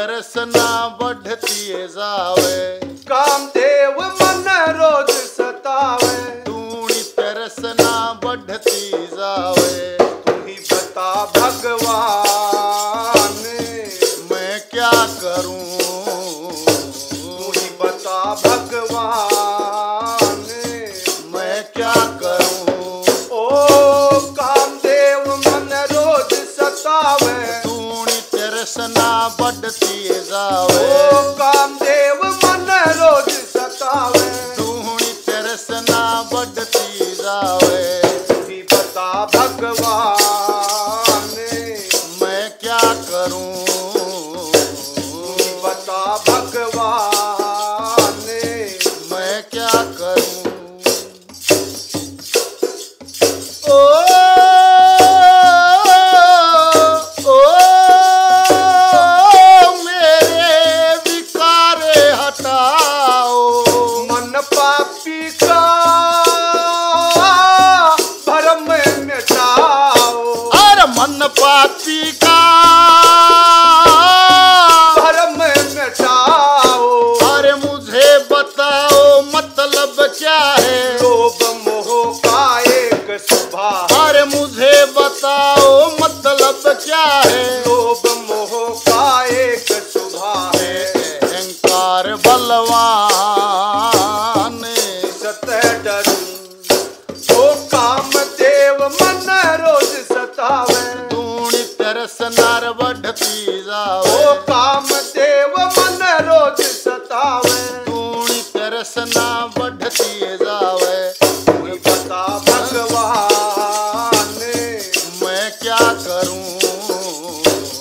तरसना बढ़ती जावे, कामदेव मन रोज सतावे, तूनी तरसना बढ़ती जावे। तू ही बता भगवान मैं क्या करूं, तू ही बता भगवान मैं क्या करूं। ओ कामदेव मन रोज सतावे, तूनी तरसना बढ़ती जावे, ओ कामदेव मन रोज सतावे, तूनी तरसना बढ़ती जावे। तू ही बता भगवान मैं क्या करूं, तू ही बता भगवान मैं क्या करूं। ओ मेरे विकारे हटाओ, मन पापी का भरम मिटाओ, अरे मन पापी का भरम मिटाओ। अरे मुझे बताओ मतलब क्या है, लोभ मोह का एक स्वभाव, अरे मुझे बताओ मतलब क्या है। लोभ मोह का एक स्वभाव है। अहंकार बलवान, सतह डरूं ओ कामदेव मन रोज सतावे, तूनी तरसनार बढ़ती जावे, ओ कामदेव मन रोज सतावे, तूनी तरसना बढ़ती जावे। तू ही बता भगवान मैं क्या करूं,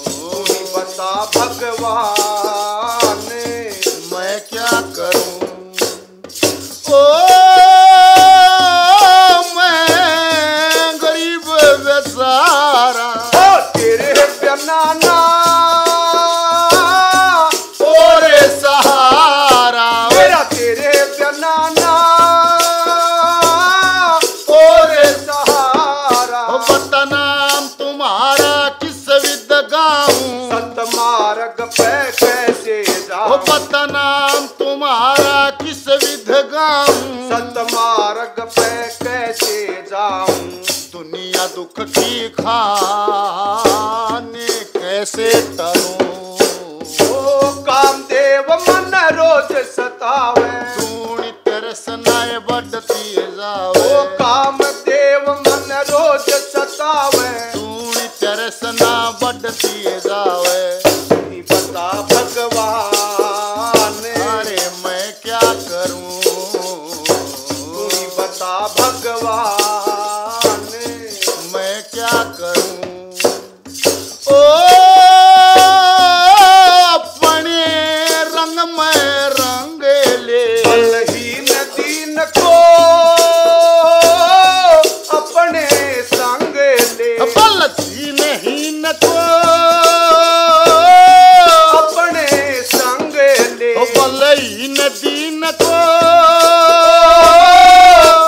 तू ही बता भगवान मैं क्या करूं। ओ मैं गरीब बेचारा, ओ तेरे बनाना और सहारा, मेरा तेरे बनाना और सहारा। बता नाम तुम्हारा किस विद गाऊं, सतमार्ग पे कैसे जाऊं, बता नाम तुम्हारा किस विध गाऊं। सतमार्ग पे कैसे जाऊं। दुनिया दुख की खाने कैसे तरूं, ओ कामदेव मन रोज सतावे, तूनी तरसनाए बढ़ती ओ जावे, कामदेव मन रोज सतावे, तूनी तरसना बढ़ती जावे। तू ही बता भगवान अरे मैं क्या करूं, तू ही बता भगवान मैं क्या करूं। ओ अपने रंग में रंग ले, बलहीन दीन को अपने संग ले, बलहीन को अपने संग ले, बलहीन दीन को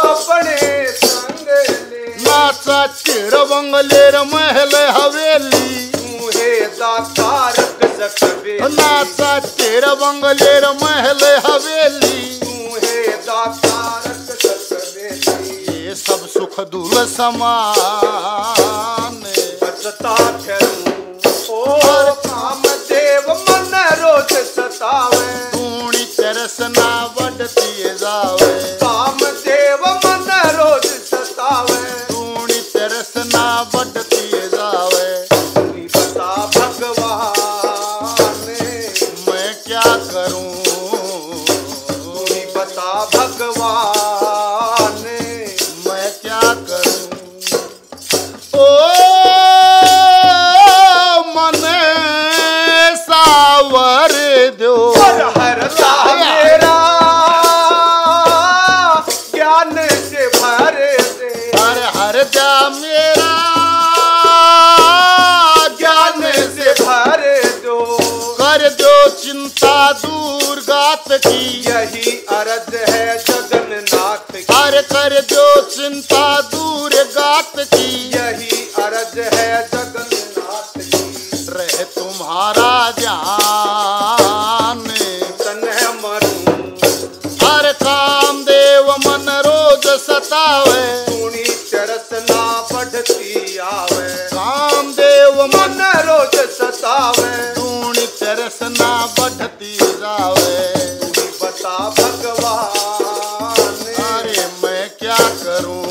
अपने संग ले। नाचा चिर बंगलेर महल हवेली, मुहे दातारक सकवे, नाचा चिर बंगलेर महल हवेली। मुहे दातारक सकवे। ये सब सुख दूर समान, बचता ठहरूं ओ कामदेव मन रोज सतावे, तूनी तरसना बढ़ती जावे, कामदेव मन रोज सतावे, तूनी तरसना बढ़ती जावे। तू ही बता भगवान मैं क्या करूं, तू ही बता भगवान मैं क्या करूं। ओ मने सावर दो, और हरता मेरा ज्ञान से भर दे, हर हर जा मेरा ज्ञान से भर दो। कर दो चिंता दूर गात की, यही अरज है जगन्नाथ की, हर कर दो चिंता दूर गात की। यही अरज है जगन्नाथ की। रहे तुम्हारा ध्यान, आवे, कामदेव मन रोज सतावे, दूनी तरसना बढ़ती जावे। तू ही बता भगवान, अरे मैं क्या करूं,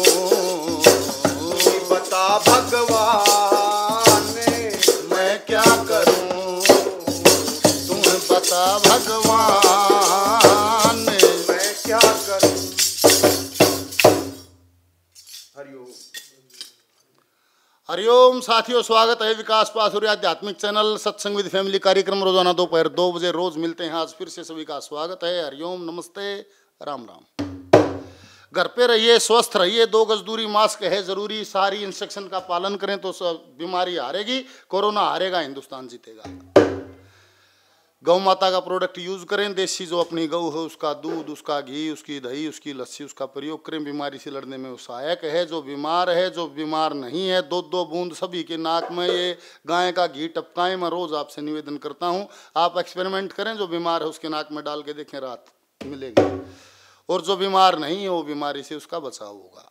तू ही बता भगवान, मैं क्या करूं, तुम बता भगवान, मैं क्या करूं। हरिओम। हरिओम साथियों, स्वागत है विकास पासुरी आध्यात्मिक चैनल सत्संग विद फैमिली कार्यक्रम रोजाना दोपहर 2 बजे रोज मिलते हैं। आज फिर से सभी का स्वागत है। हरिओम, नमस्ते, राम राम। घर पे रहिए, स्वस्थ रहिए, 2 गज दूरी, मास्क है जरूरी, सारी इंस्ट्रक्शन का पालन करें तो सब बीमारी हारेगी, कोरोना हारेगा, हिंदुस्तान जीतेगा। गौ माता का प्रोडक्ट यूज करें, देसी जो अपनी गौ है उसका दूध, उसका घी, उसकी दही, उसकी लस्सी, उसका प्रयोग करें। बीमारी से लड़ने में वो सहायक है। जो बीमार है, जो बीमार नहीं है, 2-2 बूंद सभी के नाक में ये गाय का घी टपकाएं। मैं रोज आपसे निवेदन करता हूं, आप एक्सपेरिमेंट करें, जो बीमार है उसके नाक में डाल के देखें, राहत मिलेगी। और जो बीमार नहीं है वो बीमारी से उसका बचाव होगा।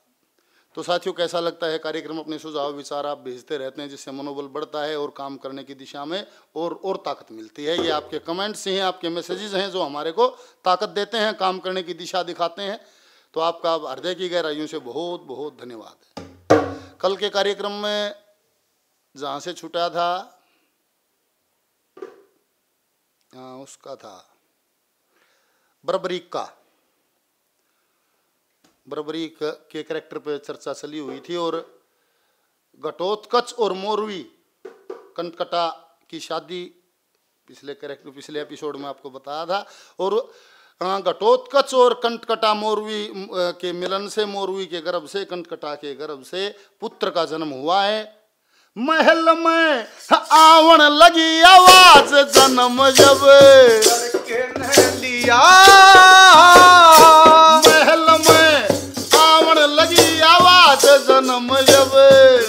तो साथियों, कैसा लगता है कार्यक्रम? अपने सुझाव विचार आप भेजते रहते हैं, जिससे मनोबल बढ़ता है और काम करने की दिशा में और ताकत मिलती है। ये आपके कमेंट्स हैं, आपके मैसेजेस हैं जो हमारे को ताकत देते हैं, काम करने की दिशा दिखाते हैं। तो आपका हृदय की गहराइयों से बहुत बहुत धन्यवाद है। कल के कार्यक्रम में जहाँ से छूटा था, उसका था बर्बरी के कैरेक्टर पे चर्चा चली हुई थी। और घटोत्कच और मोरवी कंटकटा की शादी पिछले एपिसोड में आपको बताया था। और घटोत्कच और कंटकटा मोरवी के मिलन से, मोरवी के गर्भ से, कंटकटा के गर्भ से पुत्र का जन्म हुआ है। महल में आवण लगी आवाज, जन्म जब लड़के ने लिया, महल में आवण लगी आवाज, जन्म जब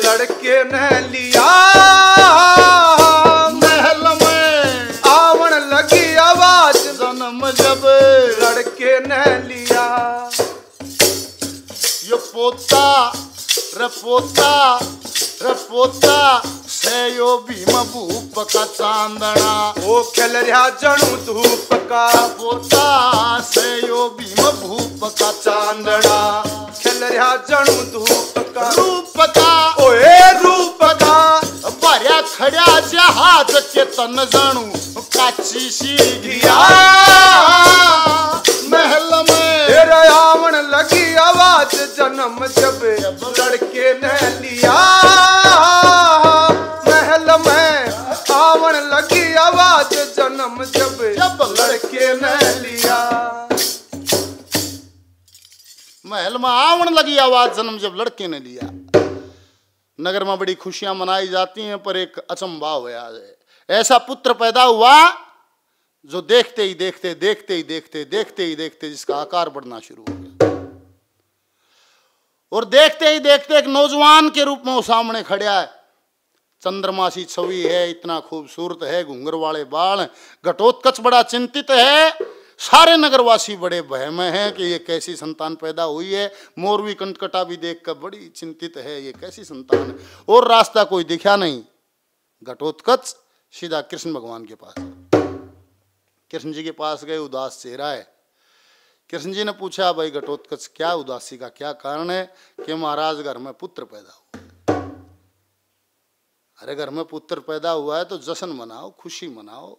लड़के ने लिया, महल में आवण लगी आवाज, जन्म जब लड़के ने लिया। यो पोता रपोता से यो भीम भूप का चांदना, ओ खिल रहा जणू धूप का, पोता से यो भीम भूप का चांदना, खिल रहा जणू धूप का, रूप का ओए रूप का, भर्या खड्या जहाज के तन जणू काची सी गिया। महल में तेरे आवण लगी आवाज, जन्म जब लड़के ने लिया, महल में आवण लगी आवाज, जन्म जब लड़के ने लिया। महल में आवण लगी आवाज, जन्म जब लड़के ने लिया। नगर में बड़ी खुशियां मनाई जाती हैं, पर एक अचंभा हुआ है। ऐसा पुत्र पैदा हुआ जो देखते ही देखते जिसका आकार बढ़ना शुरू हो गया। और देखते ही देखते एक नौजवान के रूप में वो सामने खड़ा है। चंद्रमासी छवि है, इतना खूबसूरत है, घुंघर वाले बाल। घटोत्कच बड़ा चिंतित है, सारे नगरवासी बड़े भय में हैं कि ये कैसी संतान पैदा हुई है। मोरवी कंटकटा भी देखकर बड़ी चिंतित है, ये कैसी संतान है। और रास्ता कोई दिखा नहीं। घटोत्कच सीधा कृष्ण भगवान के पास, कृष्ण जी के पास गए। उदास चेहरा है। कृष्ण जी ने पूछा, भाई घटोत्कच, क्या उदासी का क्या कारण है? कि महाराज, घर में पुत्र पैदा हुआ। अरे घर में पुत्र पैदा हुआ है तो जश्न मनाओ, खुशी मनाओ।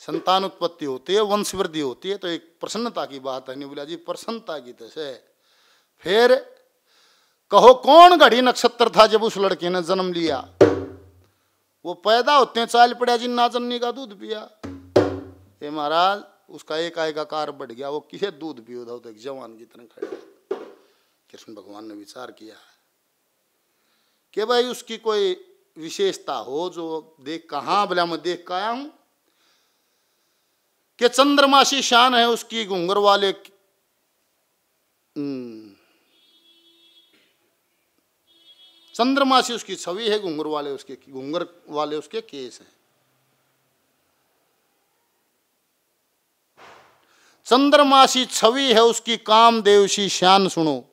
संतान उत्पत्ति होती है, वंश वृद्धि होती है, तो एक प्रसन्नता की बात है। नहीं बोला जी, प्रसन्नता की तसे। फिर कहो कौन घड़ी नक्षत्र था जब उस लड़के ने जन्म लिया? वो पैदा होते हैं चाल पड़ा जी, नाचन्नी का दूध पिया। ये महाराज, उसका एक आकार बढ़ गया। वो किसे दूध पियो था, तो एक जवान की तरह खड़ा। कृष्ण भगवान ने विचार किया कि भाई उसकी कोई विशेषता हो जो देख, कहां बोला मैं देख के आया हूं कि चंद्रमासी शान है उसकी, घुंघर वाले चंद्रमासी उसकी छवि है, घुंघर वाले उसके केस हैं। चंद्रमासी छवि है उसकी, कामदेव सी शान सुनो।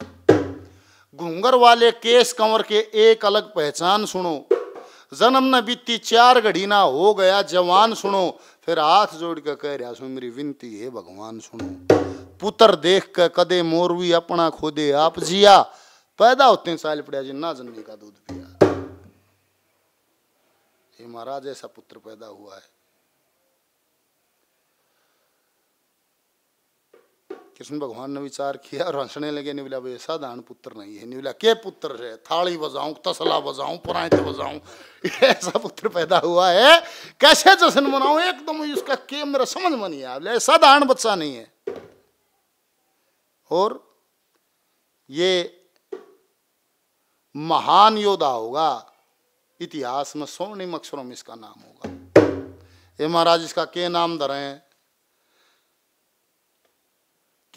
घूंगर वाले केस कंवर के एक अलग पहचान सुनो। जन्म न बीती 4 घड़ी ना हो गया जवान सुनो। फिर हाथ जोड़ के कह रहा सो मेरी विनती है भगवान सुनो। पुत्र देख के कदे मोरवी अपना खोदे आप जिया। पैदा होते साल पड़ा जी ना जन्मी का दूध पिया। ये महाराज ऐसा पुत्र पैदा हुआ है। कृष्ण भगवान ने विचार किया और हंसने लगे। नहीं बोला भाई ऐसा दान पुत्र नहीं है। नहीं बोला के पुत्र है, थाली बजाऊं, तसला बजाऊं, परांठे बजाऊं, ऐसा पुत्र पैदा हुआ है। कैसे जश्न मनाऊं, एकदम इसका के मेरा समझ में नहीं आया। ऐसा दान बच्चा नहीं है। और ये महान योद्धा होगा, इतिहास में स्वर्णिम अक्षरों में इसका नाम होगा। ये महाराज इसका के नाम धरे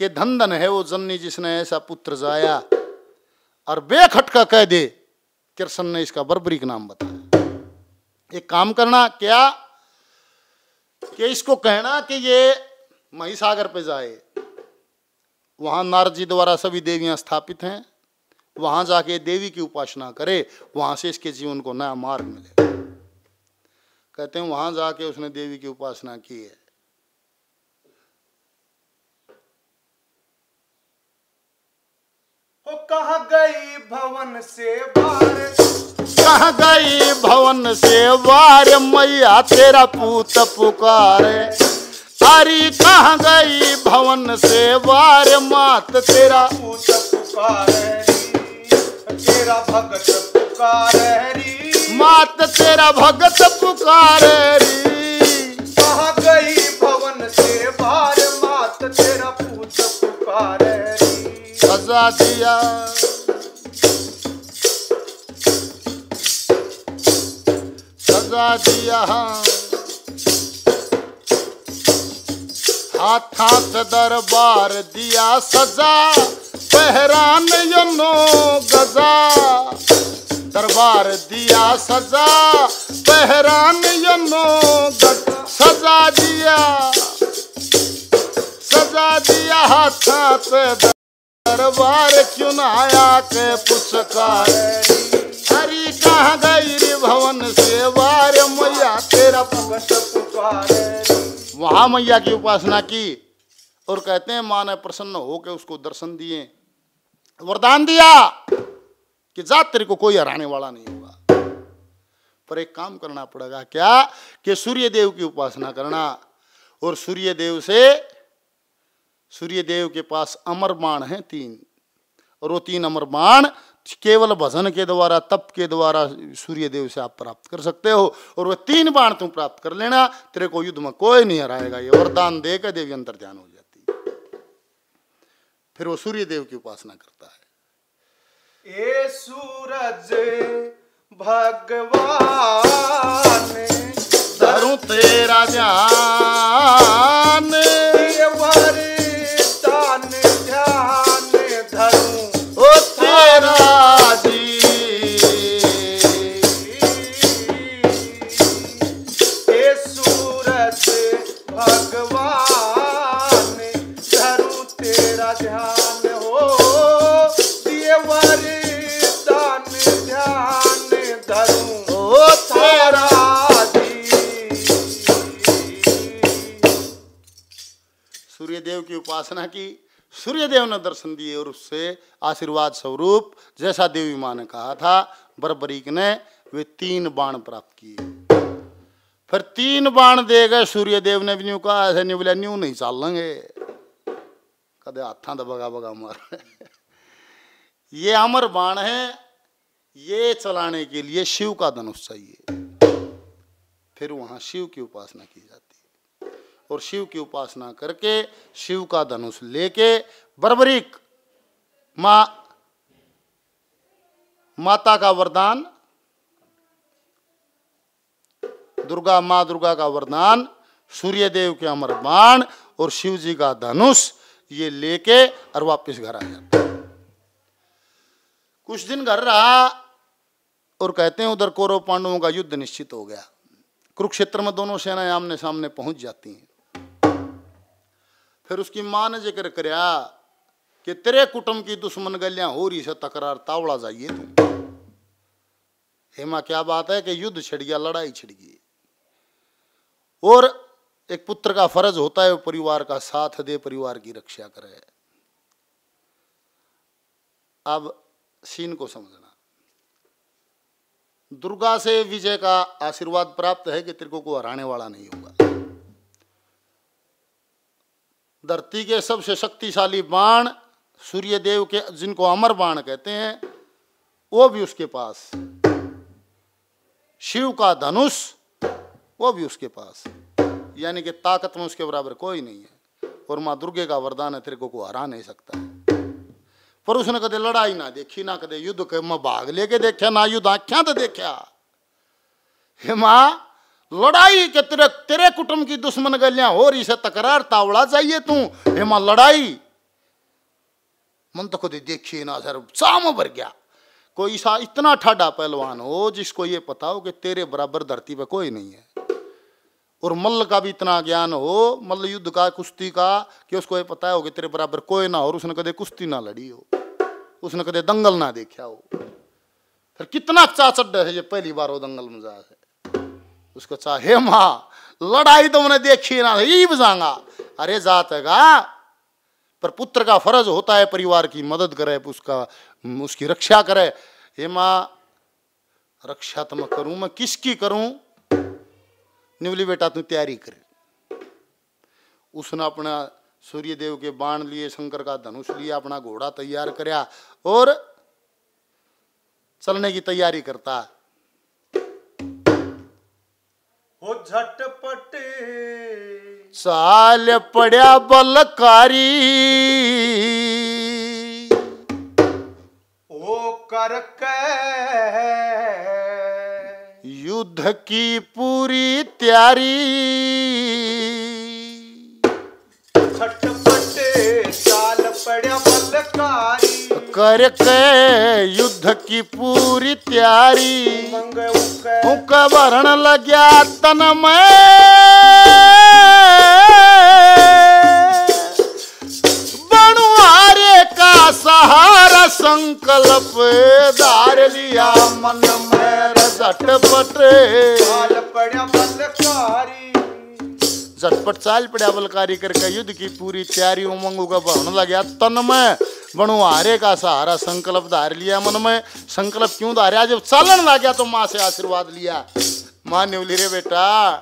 कि धन धन है वो जननी जिसने ऐसा पुत्र जाया। और बेखटका कह दे कृष्ण ने इसका बर्बरीक नाम बताया। एक काम करना क्या कि इसको कहना कि ये महिसागर पे जाए। वहां नारद जी द्वारा सभी देवियां स्थापित हैं। वहां जाके देवी की उपासना करे, वहां से इसके जीवन को नया मार्ग मिले। कहते हैं वहां जाके उसने देवी की उपासना की है। कहाँ गई भवन से बाहर, कहाँ गई भवन से वार मैया तेरा पूत पुकारे। अरे कहाँ गई भवन से वार मात तेरा पूत पुकारे। तेरा भगत पुकारे, मात तेरा भगत पुकारे। कहाँ गई भवन से बाहर मात तेरा पूत पुकारे। सजा दिया सजा दिया हाथ हाथ दरबार दिया सजा। पहरान यनो गजा दरबार दिया सजा। पहरान यनो गजा सजा दिया हाथ हाथ दरबार क्यों ना आया के पुचकार। हरी कहाँ गई रे भवन से वार मैया तेरा भगत पुकारे। वहां मैया की उपासना की और कहते हैं मां ने प्रसन्न होकर उसको दर्शन दिए, वरदान दिया कि जा तेरे को कोई हराने वाला नहीं होगा। पर एक काम करना पड़ेगा क्या कि सूर्य देव की उपासना करना। और सूर्य देव के पास अमर बाण हैं 3। और वो 3 अमर बाण केवल भजन के द्वारा, तप के द्वारा सूर्य देव से आप प्राप्त कर सकते हो। और वो 3 बाण तुम प्राप्त कर लेना, तेरे को युद्ध में कोई नहीं हराएगा। ये वरदान देकर देवी अंतर ध्यान हो जाती है। फिर वो सूर्य देव की उपासना करता है। ए सूरज भगवान धरूं तेरा ध्यान, वरदान ध्यान धरूं ओ तेरा जी। ए सूरज भगवान धरूं तेरा ध्यान हो। ये वरदान ध्यान धरूं ओ तेरा सूर्यदेव की उपासना की। सूर्यदेव ने दर्शन दिए और उससे आशीर्वाद स्वरूप जैसा देवी मां ने कहा था बर्बरीक ने वे 3 बाण प्राप्त किए। फिर 3 बाण दे गए। सूर्यदेव ने भी न्यू कहा ऐसे नहीं बोला न्यू नहीं चाल लेंगे कदे हाथा दबगा बगा मार। ये अमर बाण है, ये चलाने के लिए शिव का धनुष चाहिए। फिर वहां शिव की उपासना की जाती है और शिव की उपासना करके शिव का धनुष लेके बर्बरीक माता का वरदान, माँ दुर्गा का वरदान, सूर्यदेव के अमर बाण और शिव जी का धनुष ये लेके और वापस घर आ जाता। कुछ दिन घर रहा और कहते हैं उधर कौरव पांडवों का युद्ध निश्चित हो गया। कुरुक्षेत्र में दोनों सेनाएं आमने सामने पहुंच जाती हैं। फिर उसकी मां ने जिक्र कराया कि तेरे कुटुंब की दुश्मन गलियां हो रही से तकरार तावड़ा जाइए तू। हेमा क्या बात है कि युद्ध छिड़ गया, लड़ाई छिड़ गई, और एक पुत्र का फर्ज होता है वो परिवार का साथ दे, परिवार की रक्षा करे। अब सीन को समझना, दुर्गा से विजय का आशीर्वाद प्राप्त है कि तेरे को हराने वाला नहीं होगा। धरती के सबसे शक्तिशाली बाण सूर्य देव के, जिनको अमर बाण कहते हैं, वो भी उसके पास। शिव का धनुष, वो भी उसके पास, यानी कि ताकत में उसके बराबर कोई नहीं है। और मां दुर्गे का वरदान है, तेरे को हरा नहीं सकता है। पर उसने कदे लड़ाई ना देखी, ना कदे युद्ध के में भाग लेके देखा, ना युद्ध आख्या तो देखा। हे मां, लड़ाई के तेरे कुटुंब की दुश्मन गलियां हो रही से तकरार तावड़ा चाहिए तू। हे मां, लड़ाई मन तो कदे देखी ना सर, साम भर गया। कोई सा इतना ठाडा पहलवान हो जिसको ये पता हो कि तेरे बराबर धरती पे कोई नहीं है, और मल्ल का भी इतना ज्ञान हो, मल्ल युद्ध का, कुश्ती का, कि उसको ये पता हो कि तेरे बराबर कोई ना हो, और उसने कदे कुश्ती ना लड़ी हो, उसने कदे दंगल ना देखा हो। फिर कितना चाचड्ड है ये पहली बार वो दंगल में जा है, उसको चाहे मां लड़ाई तो मैंने देखी ना, ही बजांगा। अरे जातेगा, पर पुत्र का फर्ज होता है परिवार की मदद करे, उसकी रक्षा करे। हे मां, रक्षा तो मैं करूं, मैं किसकी करूं? निवली बेटा तू तैयारी कर। उसने अपना सूर्य देव के बाण लिए, शंकर का धनुष लिया, अपना घोड़ा तैयार करया और चलने की तैयारी करता। हो झटपट चाल पड़ा बलकारी, ओ करके युद्ध की पूरी तैयारी। झटपट चाल पड़ा बलकारी, करके युद्ध की पूरी तैयारी। उनका भरण लग्या तन में, बनुआरे का सहारा संकल्प धार लिया मन में। झटपट चाल पड़ा बलकारी, झटपट चाल पड़ा बलकारी करके युद्ध की पूरी तैयारी। उमंग का भरण लग्या तन में, बनुआरे का सहारा संकल्प धार लिया मन में। संकल्प क्यों धारा? जब चलन लग गया तो माँ से आशीर्वाद लिया। माँ ने बोली, रे बेटा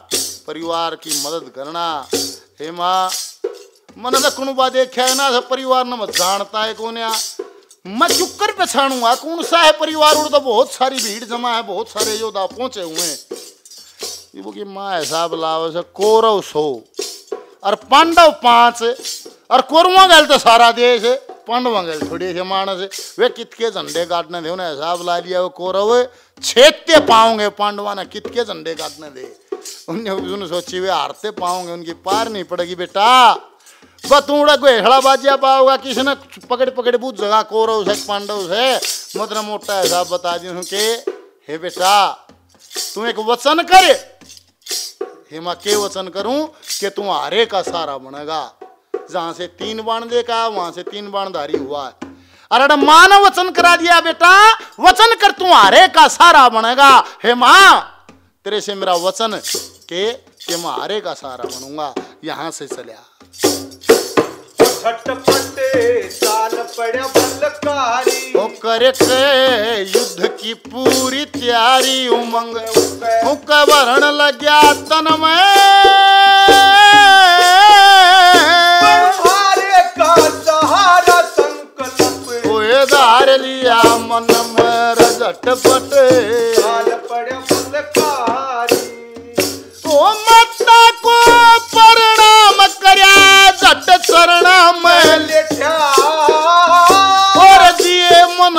परिवार की मदद करना। हे माँ, मन कुणबा देखा है ना, सब परिवार ने मत जानता है कौन या, मैं चुक्कर पछाणूंगा कौन सा है परिवार। और तो बहुत सारी भीड़ जमा है, बहुत सारे योद्धा पहुंचे हुए हैं। ये वो कि माँ हिसाब लाओ से कौरव 100 और पांडव 5 और कौरवा गल तो सारा देश, पांडवा गल थोड़ी से मानस। वे कितके झंडे काटने थे, उन्हें हिसाब ला लिया। वो कौरव छेदते पाओगे, पांडवा ने कितके झंडे काटने थे। उन्हें सोची वे हारते पाओगे, उनकी पार नहीं पड़ेगी। बेटा बतूड़ा को हेड़ा बाजिया पाओगा, किसी ने पकड़ पकड़ बूझ जगह कौरव से पांडव से। मतलब मोटा हिसाब बता दी के, हे बेटा तू एक वचन कर। हे मां, के वचन करूं? कि तू हारे का सहारा बनेगा। जहां से 3 बाण देखा वहां से 3 बाणधारी हुआ है। अरे मां ने वचन करा दिया, बेटा वचन कर तू हारे का सहारा बनेगा। हे मां, तेरे से मेरा वचन कि मैं हारे का सहारा बनूंगा। यहां से चलिया झटपट चाल पड़ा बलकारी, ओ करके युद्ध की पूरी तैयारी। उमंग उनका भरण लग गया तन में, बनुआरे का सहारा संकल्प ओए धार लिया मन में। झटपट चाल पड़ा बलकारी, ओ माता को प्रणाम करया, झट चरण में लेठा और दिए मन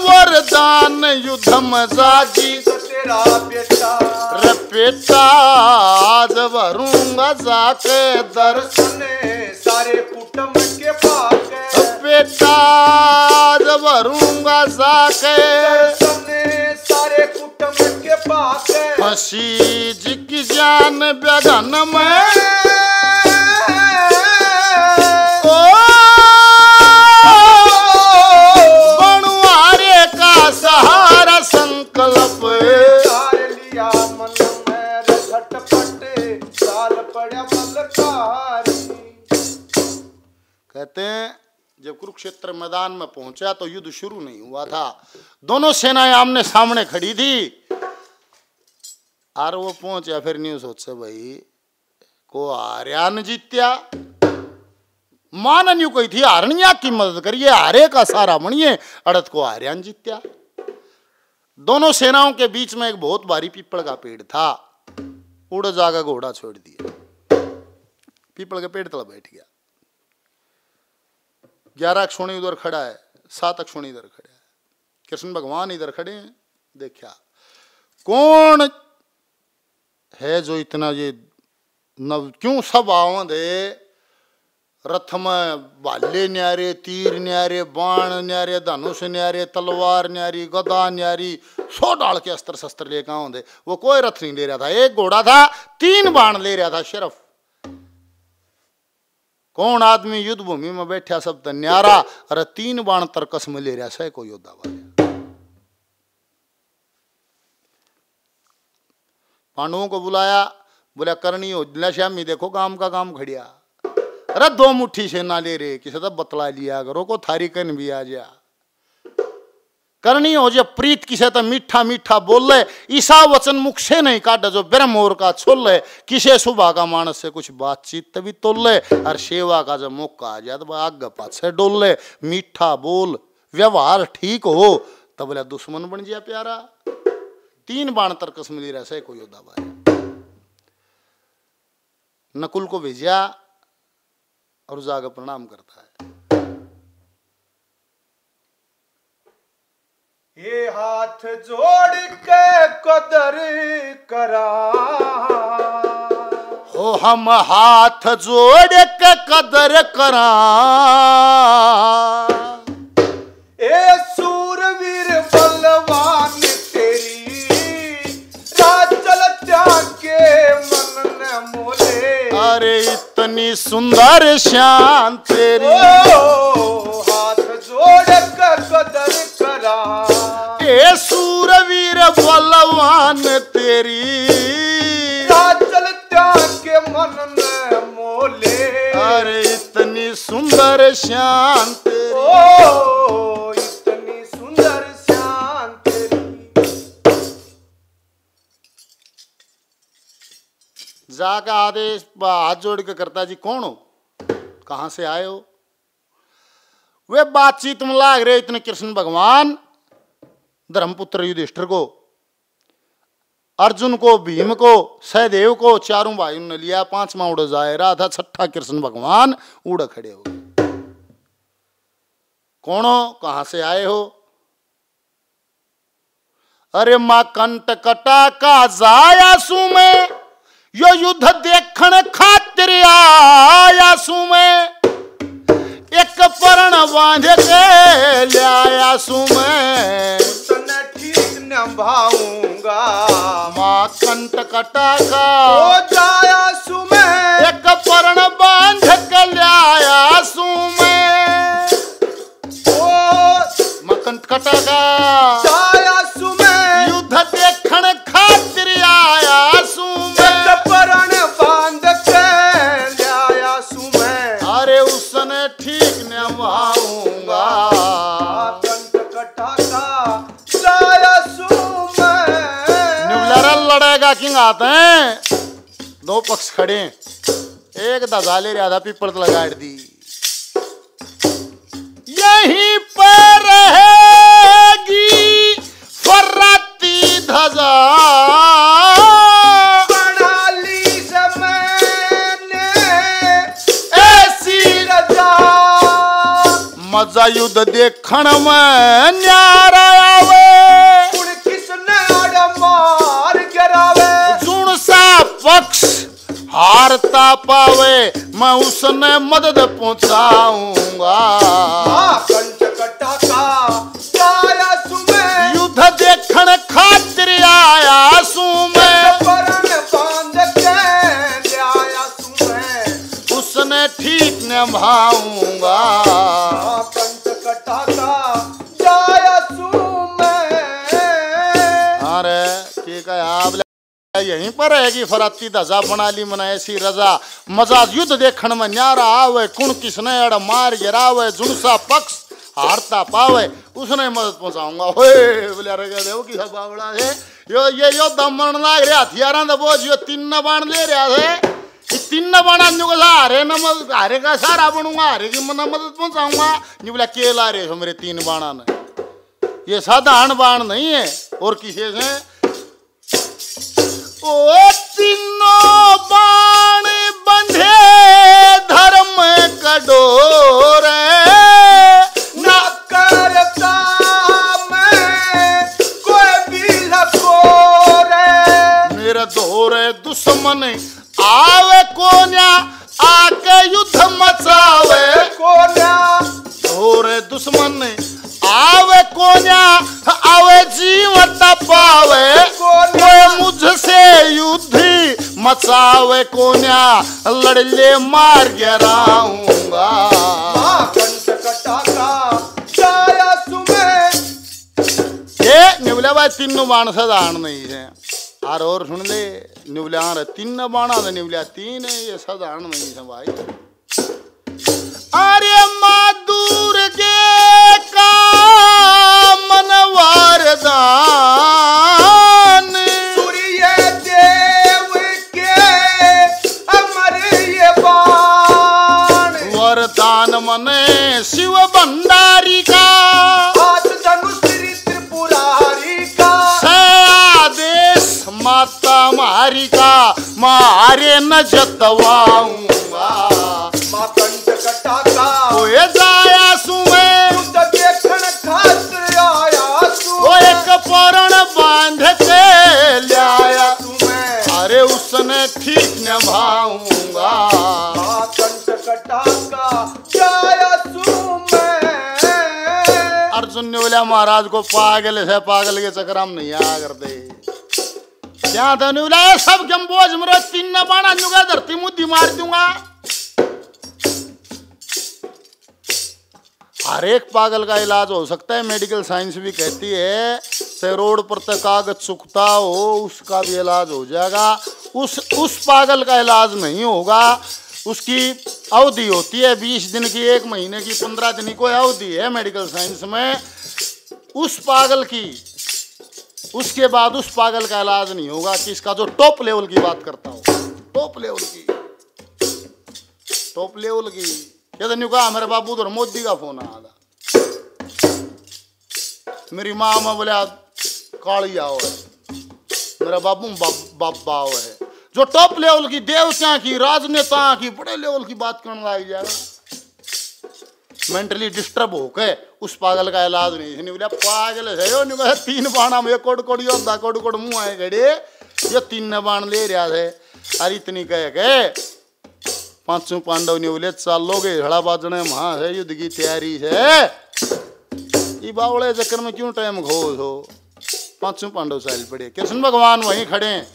वरदान युद्ध में जागी। तेरा बेटा रे बेटा आज भरूंगा जाके दर्शन, सारे कुटुंब के पाके। बेटा आज भरूंगा जाके दर्शन, सारे कुटुंब के पाके। फंसी जी की जान व्यगन में, ओ कहते हैं जब कुरुक्षेत्र मैदान में पहुंचा तो युद्ध शुरू नहीं हुआ था, दोनों सेनाएं आमने सामने खड़ी थी। और वो पहुंचा फिर न्यूज सोचे भाई को हारियान जीत्या, मान न्यू कोई थी हारनिया की मदद करिए, हारे का सारा बनिए, अड़त को हारियान जीत्या। दोनों सेनाओं के बीच में एक बहुत भारी पीपल का पेड़ था, उड़ जाकर घोड़ा छोड़ दिया, पीपल के पेड़ तले बैठ गया। 11 अक्षोणी उधर खड़ा है, 7 अक्षोणी इधर खड़े हैं, कृष्ण भगवान इधर खड़े हैं। देखा कौन है जो इतना ये नव क्यों सब आवंद है, रथ में भाले न्यारे, तीर न्यारे, बाण न्यारे, धनुष न्यारे, तलवार न्यारी, गदा न्यारी, 100 डाल के अस्त्र शस्त्र लेकर आउंदे। वो कोई रथ नहीं ले रहा था, एक घोड़ा था, 3 बाण ले रहा था सिर्फ। कौन आदमी युद्ध भूमि में बैठा सब तो न्यारा, अरे 3 बाण तरकस में ले रहा है कोई योद्धा वाले। पांडवों को बुलाया, बोला करनी हो श्यामी देखो काम का काम खड़िया, अरे 2 मुट्ठी सेना ले रहे, किसे तो बतला लिया करो को थारी कन भी आ जा। करनी हो जे प्रीत किसे तो मीठा मीठा बोल ले, ईसा वचन मुख से नहीं काट जो ब्रह्म और का छोल ले, किसे सुबह का मानस से कुछ बातचीत तभी तोल ले, और सेवा का जब मौका आ जाए तो आगे पाछे डोल ले, मीठा बोल व्यवहार ठीक हो तब बोला दुश्मन बन जाए प्यारा। 3 बाण तरकस मिली रहे कोई योद्धा भाई। नकुल को भेजा और जाकर प्रणाम करता है, ये हाथ जोड़ के कदर करा, हो हम हाथ जोड़ के कदर करा, ए सूरवीर बलवान तेरी राजल त्याग के मन न मोले। अरे इतनी सुंदर शान तेरी, हाथ जोड़ कर कदर करा, ए सूरवीर बलवान तेरी राजल त्याग के मन न मोले। अरे इतनी सुंदर शान तेरी, इतनी सुंदर शान तेरी। जाकर आदेश हाथ जोड़ के करता जी कौन हो, कहां से आए हो। वे बातचीत में लाग रहे इतने कृष्ण भगवान धर्मपुत्र युधिष्ठिर को, अर्जुन को, भीम को, सहदेव को, चारों भाइयों ने लिया, 5वां उड़ जा रहा था, 6ठा कृष्ण भगवान उड़ खड़े हो गए। कौन हो, कहां से आए हो। अरे मां कंट कटा का जाया सू में, यो युद्ध देखण खातिर आया सू में, एक परण बांध के लाया सू मैं, उतने ठीक निभाऊंगा। मां कंट कटा का ओ जाया सू मैं, एक परण बांध के लाया सू मैं, ओ मां कंट कटा का जाया सू मैं, युद्ध देखण खातिर आया सू मैं, एक परण बांध के लाया सू मैं। अरे उसने ठीक निभाऊंगा। कंठ कटा का जाया सू मैं। लड़ेगा किंग आते हैं, 2 पक्ष खड़े, एक दजा ले रहा था पीपल लगा दी, यहीं पर रहेगी फर्राती धजा, बना ली मैंने ऐसी रजा, मजा युद्ध देखण में न्यारा आवे, उन किसने आड़ मार गिरावे, जुण सा पक्ष हारता पावे, मैं उसने मदद पहुंचाऊंगा। कंठ कटा का जाया सू मैं, युद्ध देखण खातिर आया सू मैं, परण बांध के लाया सू मैं, उसने ठीक निभाऊंगा। कंठ कटा का जाया सू मैं। अरे ठीक है आप यहीं यहीं पर है कि फराती धजा बना ली मना ऐसी रजा मजा युद्ध देखण में न्यारा आवे कुण किसने अड़ मार गिरावे जुनसा पक्ष हारता पावे उसने मदद पहुंचाऊंगा। होए बोले रे देव की सब बावड़ा है यो दमन लाग रे हथियारा दा बोझ यो तीन बाण ले रहा है तीन बाणा न्यू का हारे न हारे का सारा बनूंगा हारे की मना मदद पहुंचाऊंगा न्यू बोला के ला रे मेरे तीन बाणा ने ये साधारण बाण नहीं है और किसे से ओ तीनों बाण बंधे धर्म कठोर न करता मैं कोई भी लकोर मेरा दोरे दुश्मन आवे कोन्या आके युद्ध मचावे कोन्या दोरे दुश्मन आवे कोन्या आवे जीवन पावे कोन्या मुझसे युद्ध मचावे कोन्या लड़ ले मार गिराऊंगा कंठ कटा का जाया सुमे ये निवले भाई तीनों बाण साधारण नहीं है और सुन ले निवल्या तीन बाणा तो निवल्या तीन है ये साधारण नहीं है भाई। अरे माँ दुर्गे का मनवार दान सूर्य देव के अमर ये बाण वरदान मने शिव भंडारी का हाथ धनुष त्रिपुरारी का आदेश माता मारी का मारे न जतवाऊंगा माँ कंठ कटा का ओए जाया सुमे युद्ध देखण खातिर आया सु वो एक परण बांध के लाया तुम्हें अरे उसने ठीक निभाऊंगा माँ कंठ कटा का जाया सुमे अर्जुन ने बोला महाराज को पागल है पागल के चक्कर हम नहीं आ करते क्या था बोला सब जम्बोज मेरे तीन न बाणा दूंगा धरती मुद्दी मार दूंगा। हर एक पागल का इलाज हो सकता है मेडिकल साइंस भी कहती है से रोड पर तक कागज सूखता हो उसका भी इलाज हो जाएगा उस पागल का इलाज नहीं होगा उसकी अवधि होती है 20 दिन की 1 महीने की 15 दिन की कोई अवधि है मेडिकल साइंस में उस पागल की उसके बाद उस पागल का इलाज नहीं होगा कि इसका जो टॉप लेवल की बात करता हो टॉप लेवल की ये तो नहीं कहा मेरे बाबू उधर मोदी का फोन आया था मेरी माँ में बोले काली आओ है मेरा बाबू बाबा है जो टॉप लेवल की देवता की राजनेता की बड़े लेवल की बात करने लग जाएगा मेंटली डिस्टर्ब होके उस पागल का इलाज नहीं बोला पागल है यो नहीं कहा 3 बाणा में कोड कोड योद्धा कोड कोड मुंह आए गड़े ये 3 बाण ले रहा है अरे इतनी कहे के 5 पांडव ने बोले चलोगे झड़ा बाजने वहां है युद्ध की तैयारी है ये बावड़े चक्कर में क्यों टाइम घोष हो 5 पांडव चल पड़े कृष्ण भगवान वहीं खड़े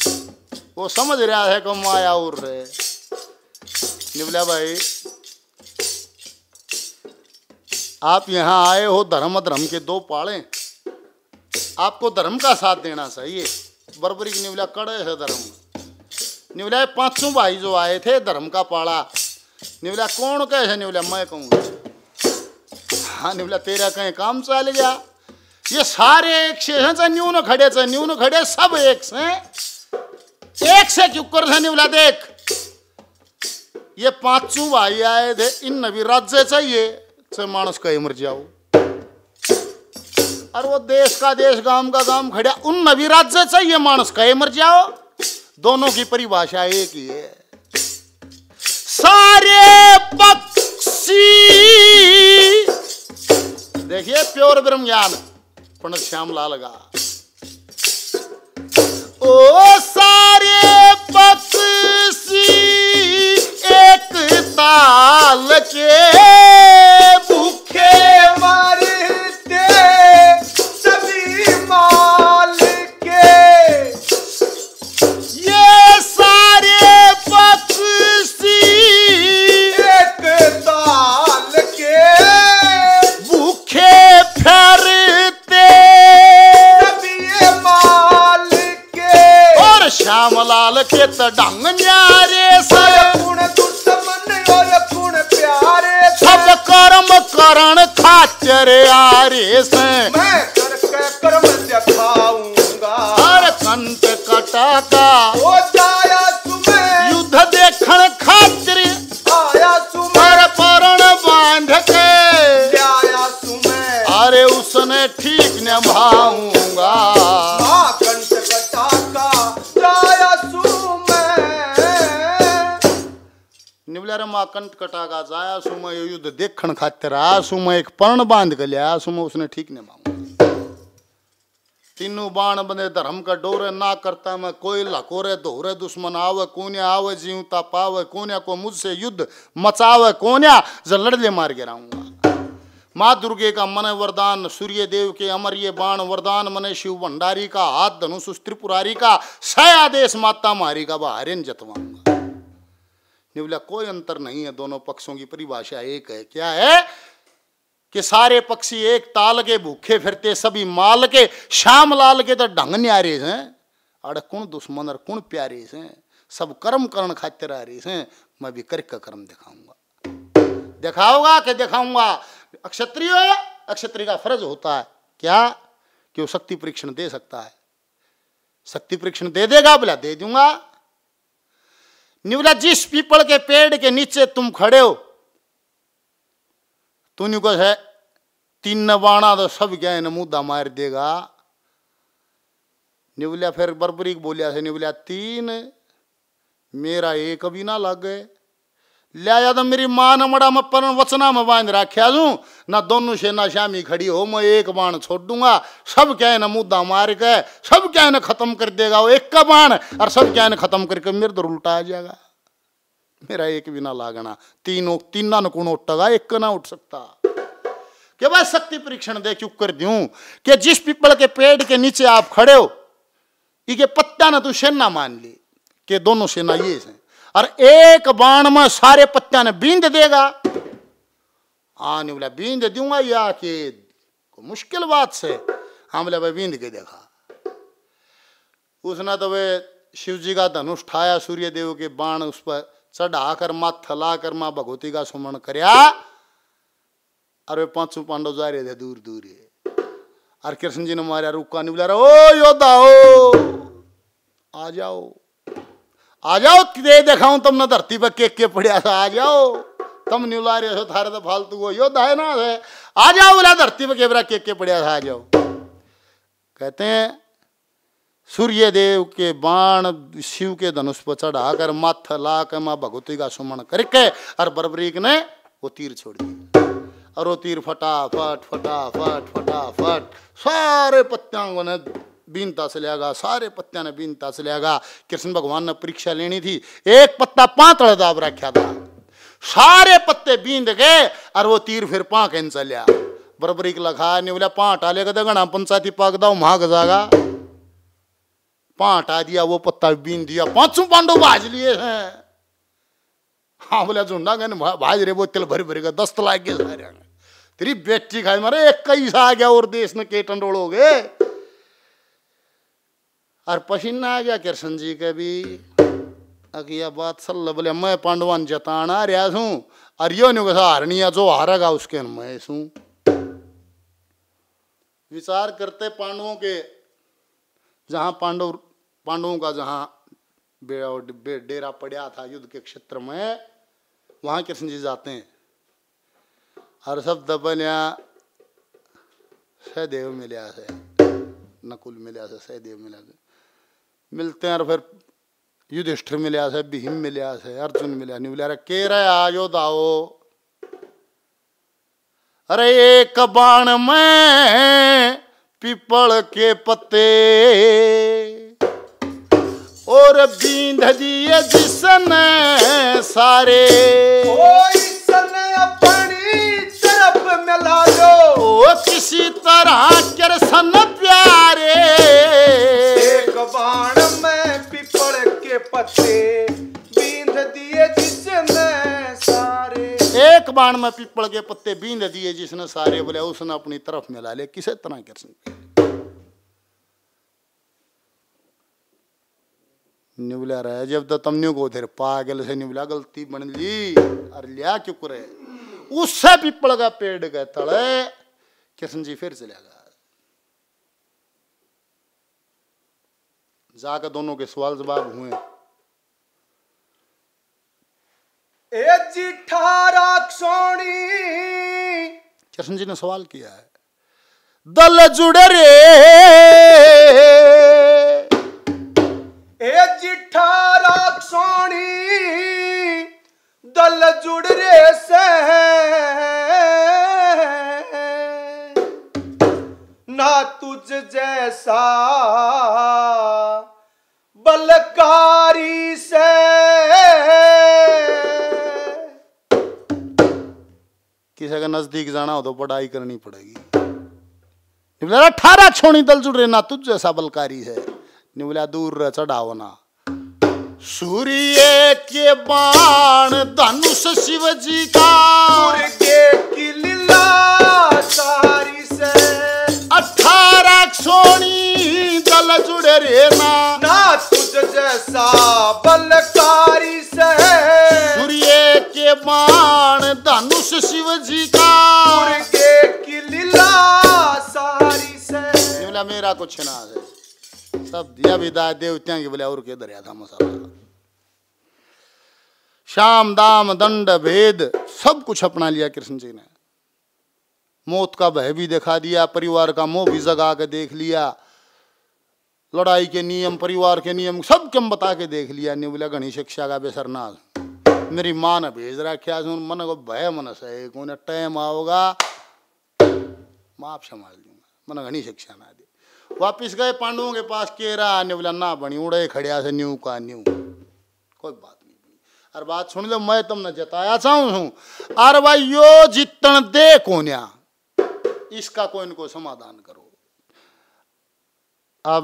वो समझ रहा है कि माया उड़ रहे निवला भाई आप यहाँ आए हो धर्म धर्म के 2 पाले आपको धर्म का साथ देना चाहिए बरबरी की निवला कड़े है धर्म निवला 5 भाई जो आए थे धर्म का पाड़ा निवला कौन कैसे निवला मैं कहूँ हाँ निवला तेरा कहीं काम चल गया ये सारे एक से हैं न्यून खड़े सब एक से क्यों कर निवला देख ये 5 भाई आए थे इन भी राज्य चाहिए से मानस कहीं मर जाओ और वो देश का देश गांव का गांव खड़ा उन भी राज्य चाहिए मानस कहीं मर जाओ दोनों की परिभाषा एक ही है सारे पक्षी देखिए प्योर ब्रह्म ज्ञान पंडित श्यामलाल का ओ सारे पक्षी एक ताल के भूखे मरते सभी माल के ये सारे पक्षी एक ताल के भूखे फिरते सभी माल के और श्यामलाल के तो ढंग न्यारे से कौन दुश्मन और कौन प्यारे सब कर्म करण खातिर आरे से मैं करके कर्म दिखाऊंगा हर कंट कटा का ओ जाया तुम्हें युद्ध देखण खातिर आया तुम्हें हर परण बांध के आया तुम्हें अरे उसने ठीक निभाऊंगा मां कंठ कटा का जाया तुम्हें निवल्या रे मां कंठ कटा का जाया सुम युद्ध देखण खातिर आ सुम एक परण बांध के लिया सुम उसने ठीक निभाऊंगा तीनों बाण बंदे धर्म का डोरे ना करता मैं कोई लकोरे दोहरे दुश्मन आवे कोन्या आवे जीवता पावे कोन्या को मुझसे युद्ध मचावे कोन्या ज लड़ले मार गिराऊंगा माँ दुर्गे का मन वरदान सूर्य देव के अमर ये बाण वरदान मने शिव भंडारी का हाथ धनुष त्रिपुरारी का सय आदेश माता मारी का बहारेन जतवाऊंगा निवला कोई अंतर नहीं है दोनों पक्षों की परिभाषा एक है क्या है कि सारे पक्षी एक ताल के भूखे फिरते सभी माल के श्याम लाल के तो ढंग न्यारे हैं अरे कौन दुश्मन और कौन प्यारे हैं सब कर्म करण खातिर आ रही हैं मैं भी करके कर्म दिखाऊंगा दिखाऊंगा कि दिखाऊंगा क्षत्रिय का फर्ज होता है क्या कि वो शक्ति परीक्षण दे सकता है शक्ति परीक्षण दे देगा बोला दे दूंगा निवला जिस पीपल के पेड़ के नीचे तुम खड़े हो तूने को है तीन बाणा तो सब क्या है मुद्दा मार देगा निवलिया फिर बरबरी बोलिया से निवलिया तीन मेरा एक भी ना लग गए लिया तो मेरी मां ने मड़ा मैं पर वचना में बांध रखा हूं ना दोनों सेना शामी खड़ी हो मैं एक बाण छोड़ दूंगा सब क्या है ना मुद्दा मार के सब क्या है ना खत्म कर देगा वो एक का बाण और सब क्या है ना खत्म करके मेरे तो उल्टा आ जाएगा मेरा एक भी ना लागना तीन कौन उठेगा एक ना उठ सकता कि भाई शक्ति परीक्षण दे क्यों कर दूं कि जिस पीपल के पेड़ के नीचे आप खड़े हो ये पत्ता ना तू सेना मान ली कि दोनों सेना ये है और एक बाण में सारे पत्ता ने बींद देगा हाँ नहीं बोला बींद दूंगा या कि मुश्किल बात से हाँ बोला भाई बींद के देखा उसने तो वे शिव जी का धनुष उठाया सूर्य देव के बाण उस पर चढ़ाकर माथ थलाकर मां भगवती का सुमरण करया और वे पांचों पांडव जा रहे थे दूर दूर और कृष्ण जी ने मारा रुका नहीं बुला ओ योद्धा हो आ जाओ दे दिखाऊं तुमने धरती पर के पड़िया था आ जाओ तुम नहीं बुला रहे हो थारे तो फालतू वो योद्धा है ना है आ जाओ बोला धरती पर केवरा के पड़िया था आ जाओ कहते हैं सूर्य देव के बाण शिव के धनुष पर चढ़ाकर माथ ला के मां भगवती का सुमन करके और बरबरीक ने वो तीर छोड़ दिया और वो तीर फटाफट फटाफट फटाफट सारे पत्तियां ने बीनता से लेगा सारे पत्तियां ने बीनता से लेगा कृष्ण भगवान ने परीक्षा लेनी थी एक पत्ता पांतड़ दाब रखा था सारे पत्ते बींद गए और वो तीर फिर पांक चलिया बरबरीक लखा नहीं बोला पांट आले का गणा पंचायती पाक दाओ महाग जागा हटा दिया वो पत्ता बीन दिया पांचों पांडव भाज लिए हैं हाँ बोला झुंडा गए भाज रहे बोतल भरी भरी का 10 लाख के सारे तेरी बेटी खाई मारे एक कई आ गया और देश में के टंडोल हो गए और पसीना आ गया कृष्ण जी के भी अगिया बात सल्ला बोले मैं पांडवान जताना रहा हूं और यो नहीं कैसा हारनिया जो हारेगा उसके मैं हूं विचार करते पांडवों के जहां पांडवों का जहां डेरा पड़ा था युद्ध के क्षेत्र में वहां कृष्ण जी जाते हैं और सब दबनिया सहदेव मिलिया से नकुल मिलिया से सहदेव मिलिया से मिलते हैं और फिर युधिष्ठिर मिलिया से भीम मिलिया से अर्जुन मिलिया नहीं मिलिया के रहे आयो दाओ अरे एक बाण में पीपल के पत्ते और बींध दिए जिसने सारे इसने अपनी तरफ मिला लो ओ किसी तरह कृष्ण प्यारे एक बाण में पीपल के पत्ते बींध दिए जिसने सारे एक बाण में पीपल के पत्ते बींध दिए जिसने सारे बोले उसने अपनी तरफ मिला ले किसे तरह कृष्ण निवला रहे जब तो तमन्यू को थे पागल से निवला गलती बन ली और लिया क्यों करे उससे पीपल का पेड़ के तले कृष्ण जी फिर चला गया जाकर दोनों के सवाल जवाब हुए। ए जिठा राक्षोणी कृष्ण जी ने सवाल किया है दल जुड़े रे ए जिठा राक्षोणी दल जुड़ रे से ना तुझ जैसा बलकारी से किसी का नजदीक जाना हो तो पढ़ाई करनी पड़ेगी। 18 छोड़ी दल जुड़ रहे ना तुझ जैसा बलकारी है निवला दूर चढ़ाओ ना सूर्य के बाण धनुष शिव जी का मुर्गे की लीला सारी से 18 छोड़ी दल जुड़े रे ना तुझ जैसा बलकारी से सूर्य के बाण धनुष शिव जी का मुर्गे की लीला सारी से निवला मेरा कुछ ना है सब दिया विदा देवत्या के बोले और के दरिया था मसाला शाम दाम दंड भेद सब कुछ अपना लिया कृष्ण जी ने मौत का भय भी दिखा दिया परिवार का मोह भी जगा के देख लिया लड़ाई के नियम परिवार के नियम सब कम बता के देख लिया नहीं बोला घनी शिक्षा का बेसरना मेरी माँ ने भेज रखा मन को भय मन से कौन टाइम आओगा माफ संभाल दूंगा मन घनी शिक्षा ना दे वापिस गए पांडवों के पास केरा आने बोला ना बनी उड़े खड़िया से न्यू का न्यू कोई बात नहीं बनी अरे बात सुन लो मैं तुमने जताया चाहूँ हूँ अरे भाई यो जितन दे कोन्या इसका कोई इनको समाधान करो। अब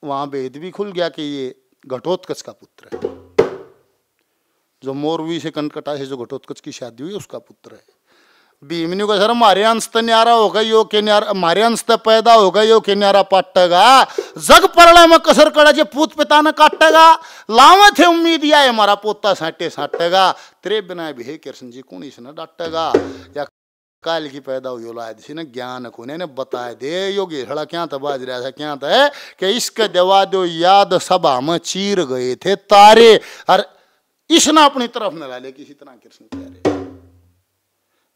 वहां भेद भी खुल गया कि ये घटोत्कच का पुत्र है जो मोरवी से कनकटा से जो घटोत्कच की शादी हुई उसका पुत्र है। भीमनी को सर हमारे अंश न्यारा होगा यो के न्यारा हमारे अंश पैदा होगा यो के न्यारा पाटेगा जग परले में कसर कड़ा जे पूत पिता ने काटेगा लावे थे उम्मीद या हमारा पोता साटे साटेगा तेरे बिना भी है कृष्ण जी कौन इसने डांटेगा या काल की पैदा हुई औलाद सी ने ज्ञान को ने बताए दे योगी हड़ा क्या था बाज रहा था क्या था कि इसके देवा दो याद सभा में चीर गए थे तारे और इसने अपनी तरफ न ला ले किसी तरह कृष्ण प्यारे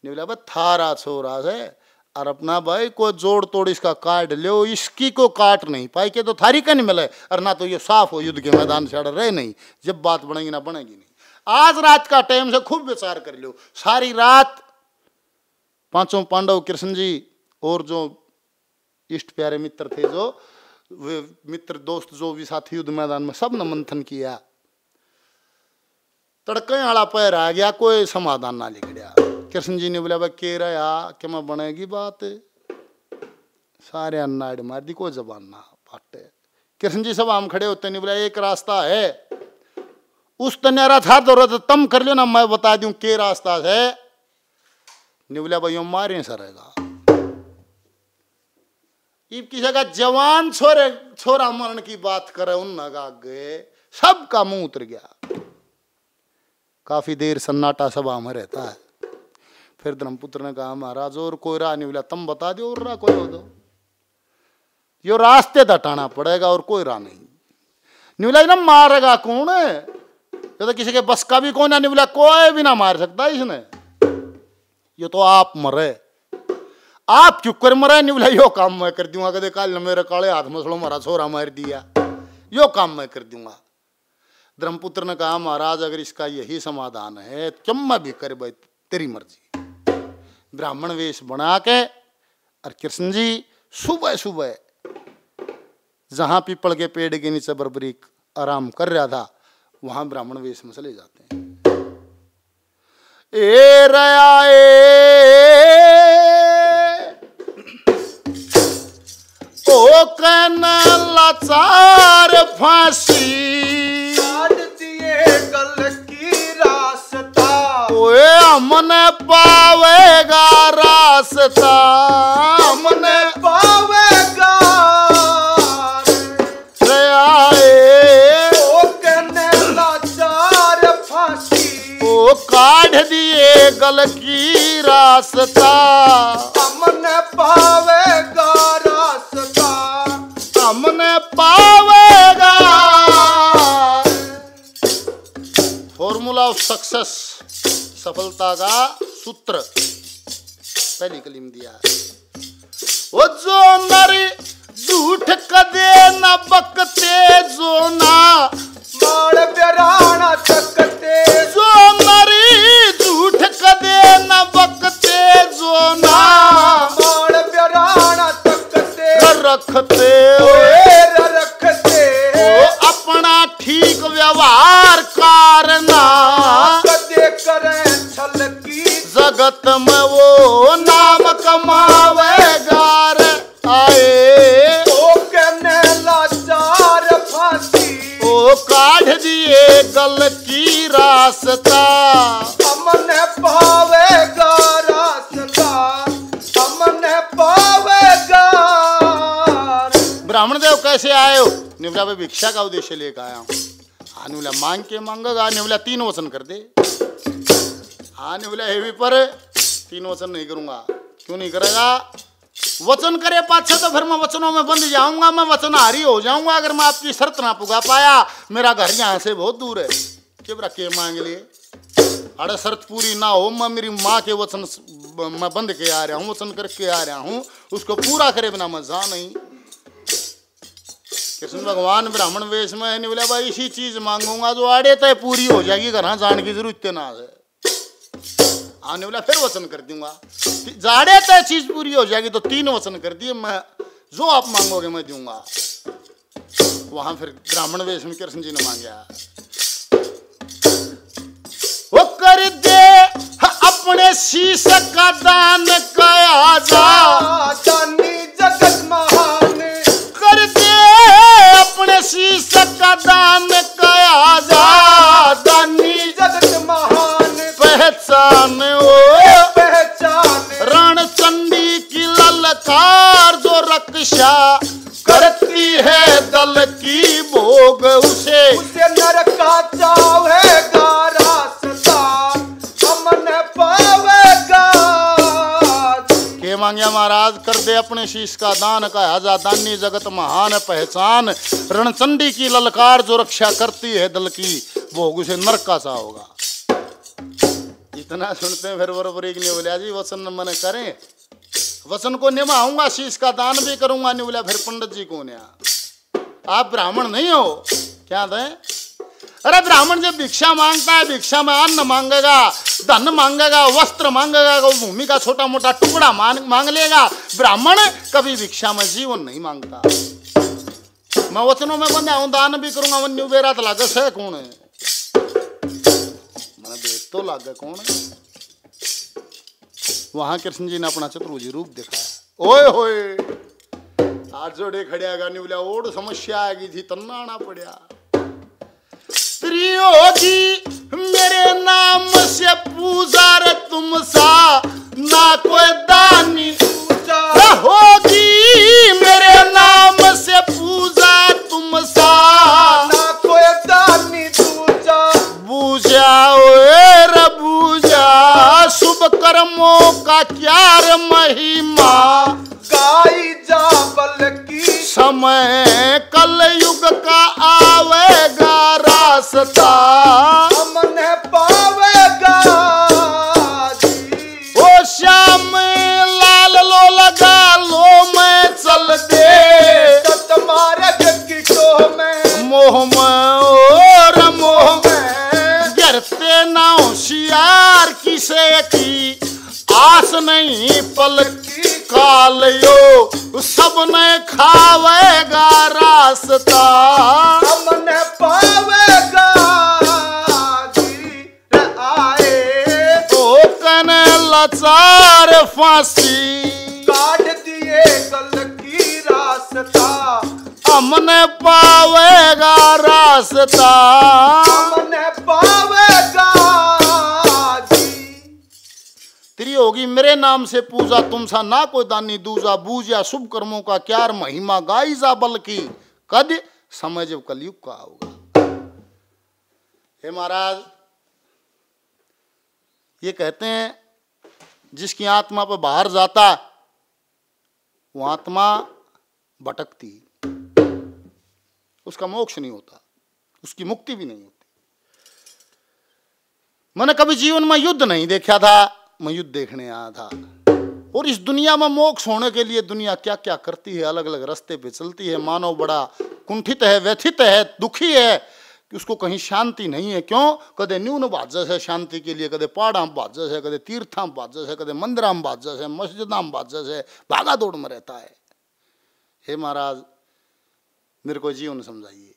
ने बोला थारा छोरा है और अपना भाई को जोड़ तोड़ इसका काट लो इसकी को काट नहीं पाई के तो थारी का नहीं मिले और ना तो ये साफ हो युद्ध के मैदान से अड़ रहे नहीं जब बात बनेगी ना बनेगी नहीं। आज रात का टाइम से खूब विचार कर लो सारी रात पांचों पांडव कृष्ण जी और जो इष्ट प्यारे मित्र थे जो वे मित्र दोस्त जो भी साथी युद्ध मैदान में सब ने मंथन किया तड़के आड़ा पैर आ गया कोई समाधान ना लिखड़ा कृष्ण जी ने बोला भाई के रहा कि मैं बनेगी बात सारे अन्नाड़ मार दी कोई जबान ना पाटे कृष्ण जी सब आम खड़े होते नहीं बोला एक रास्ता है उस तन्यारा था तो तम कर लो ना मैं बता दूं के रास्ता है निवला भाई मारे सरेगा किसी का जवान छोरा मरण की बात करे उन गए सबका मुंह उतर गया काफी देर सन्नाटा सभा में रहता है फिर धर्मपुत्र ने कहा महाराज और कोई राह नहीं बोला तुम बता दो और राह कोई हो दो यो रास्ते हटाना पड़ेगा और कोई राह नहीं बोला ना मारेगा कौन है तो किसी के बस का भी कौन है नहीं बोला कोई भी ना मार सकता इसने ये तो आप मरे आप क्यों कर मरे नहीं बोला यो काम मैं कर दूंगा कदे काल मेरे काले हाथ मसलो मारा छोरा मार दिया यो काम मैं कर दूंगा। धर्मपुत्र ने कहा महाराज अगर इसका यही समाधान है क्यों मैं भी कर भाई तेरी मर्जी। ब्राह्मण वेश बना के और कृष्ण जी सुबह सुबह जहां पीपल के पेड़ के नीचे बरबरीक आराम कर रहा था वहां ब्राह्मण वेश में चले जाते हैं। ए रया ओ कहना लाचार फांसी दिए गल की रास्ता ओए हमन पावेगा रास्ता हमन पावेगा रया ओ काढ़ दिए गल की रास्ता, हमने पावेगा रास्ता, हमने पावेगा। फॉर्मूला ऑफ सक्सेस, सफलता का सूत्र पहली कलीम दिया है। वो जो नरी झूठ कदे न बकते, जो ना माड़ बेराना चकते, जो नरी झूठ कदे न बकते, जो ना माड़ बेराना चकते, रखते रखते ओ अपना ठीक व्यवहार करना, कदे करें छल की जगत में वो नाम कमावेगा रे आए। ओ कहने लाचार फांसी, ओ काढ़ दिए गल की रास्ता, हमने पावेगा रास्ता, हमने पावेगा। ब्राह्मण देव कैसे आए हो? निवला भाई भिक्षा का उद्देश्य लेकर आया हूँ। हाँ निवला मांग के मांगेगा, निवला 3 वचन कर दे। हाँ निवला हेवी पर 3 वचन नहीं करूंगा। क्यों नहीं करेगा? वचन करे पाछे तो फिर मैं वचनों में बंध जाऊंगा, मैं वचनहारी हो जाऊंगा। अगर मैं आपकी शर्त ना पुगा पाया, मेरा घर यहाँ से बहुत दूर है, के मांग लिए। अरे शर्त पूरी ना हो, मैं मेरी माँ के वचन मैं बंध के आ रहा हूँ, वचन करके आ रहा हूँ, उसको पूरा करे बिना मैं जा नहीं। कृष्ण भगवान ब्राह्मण वेश में है, नहीं बोला भाई इसी चीज मांगूंगा जो आड़े तय पूरी हो जाएगी, घर जाने की जरूरत ना है। आने बोला फिर वचन कर दूंगा, जाड़े तय चीज पूरी हो जाएगी तो 3 वचन कर दिए, मैं जो आप मांगोगे मैं दूंगा। वहां फिर ब्राह्मण वेश में कृष्ण जी ने मांगा, वो कर दे अपने शीश का दान कया जा, दानी जगत महान, कर दे अपने शीश का दान कया जा, दानी जगत महान, पहचान ओ पहचान, रण चंडी की ललकार जो रक्षा करती है दल की भोग, उसे नरक का चाहेगा रास्ता, हमने पावेगा। के मांगिया महाराज, कर दे अपने शीश का दान का हजा, दानी जगत महान पहचान, रणचंडी की ललकार जो रक्षा करती है दल की भोग, उसे नरक का सा होगा। इतना सुनते हैं फिर बरोबर एक नहीं बोलिया जी वचन मन करें, वचन को निभाऊंगा, शीश का दान भी करूंगा। नहीं बोला फिर पंडित जी कौन है? आप ब्राह्मण नहीं हो क्या दें? अरे ब्राह्मण जब भिक्षा मांगता है, भिक्षा में अन्न मांगेगा, धन मांगेगा, वस्त्र मांगेगा, भूमि का छोटा मोटा टुकड़ा मांग लेगा। ब्राह्मण कभी भिक्षा में जीवन नहीं मांगता। मैं वचनों में बंधा हूं, दान भी करूंगा। वो न्यू बेरा तो लागे से कौन है? मैंने देख तो लागे कौन है? वहां कृष्ण जी ने अपना चतुर्भुज रूप दिखाया। ओए होए हाथ जोड़े खड़िया गानी बोला, ओड समस्या आएगी थी तन्ना आना पड़ा। होगी मेरे नाम से पूजा रे तुम सा, ना कोई दानी होगी मेरे नाम से पूजा तुम सा, ना कोई दानी दूजा, पूजा रे पूजा, शुभ कर्मों का क्या रे महिमा, गाई जा बल की समय कल युग का आवेगा रास्ता, हमने पावेगा जी। ओ श्याम लाल लो लगा लो मैं चल दे, तुम्हारे की टो में मोह में और मोह में, गिरते ना होशियार किसे की आस नहीं पल की कालियो, सबने खावेगा रास्ता, हमने पावेगा जी। आए तो कने लाचार फांसी, काट दिए गल की रास्ता, हमने पावेगा रास्ता, हमने पावेगा जी। तेरी होगी मेरे नाम से पूजा तुम सा, ना कोई दानी दूजा, बूझा शुभ कर्मों का क्या महिमा, गाई जा बल की कद समय जब कलयुग का होगा। हे महाराज ये कहते हैं जिसकी आत्मा पर बाहर जाता वो आत्मा भटकती, उसका मोक्ष नहीं होता, उसकी मुक्ति भी नहीं होती। मैंने कभी जीवन में युद्ध नहीं देखा था, मैं युद्ध देखने आया था। और इस दुनिया में मोक्ष होने के लिए दुनिया क्या क्या करती है, अलग अलग रास्ते पे चलती है। मानव बड़ा कुंठित है, व्यथित है, दुखी है कि उसको कहीं शांति नहीं है। क्यों? कदे न्यून बाजस है शांति के लिए, कदे पहाड़ा में बाजस है, कदे तीर्था में बाजस है, कदे मंदिरा में बाजस है, मस्जिदा में बाजस है, भागा दौड़ में रहता है। हे महाराज, मेरे को जीवन समझाइए।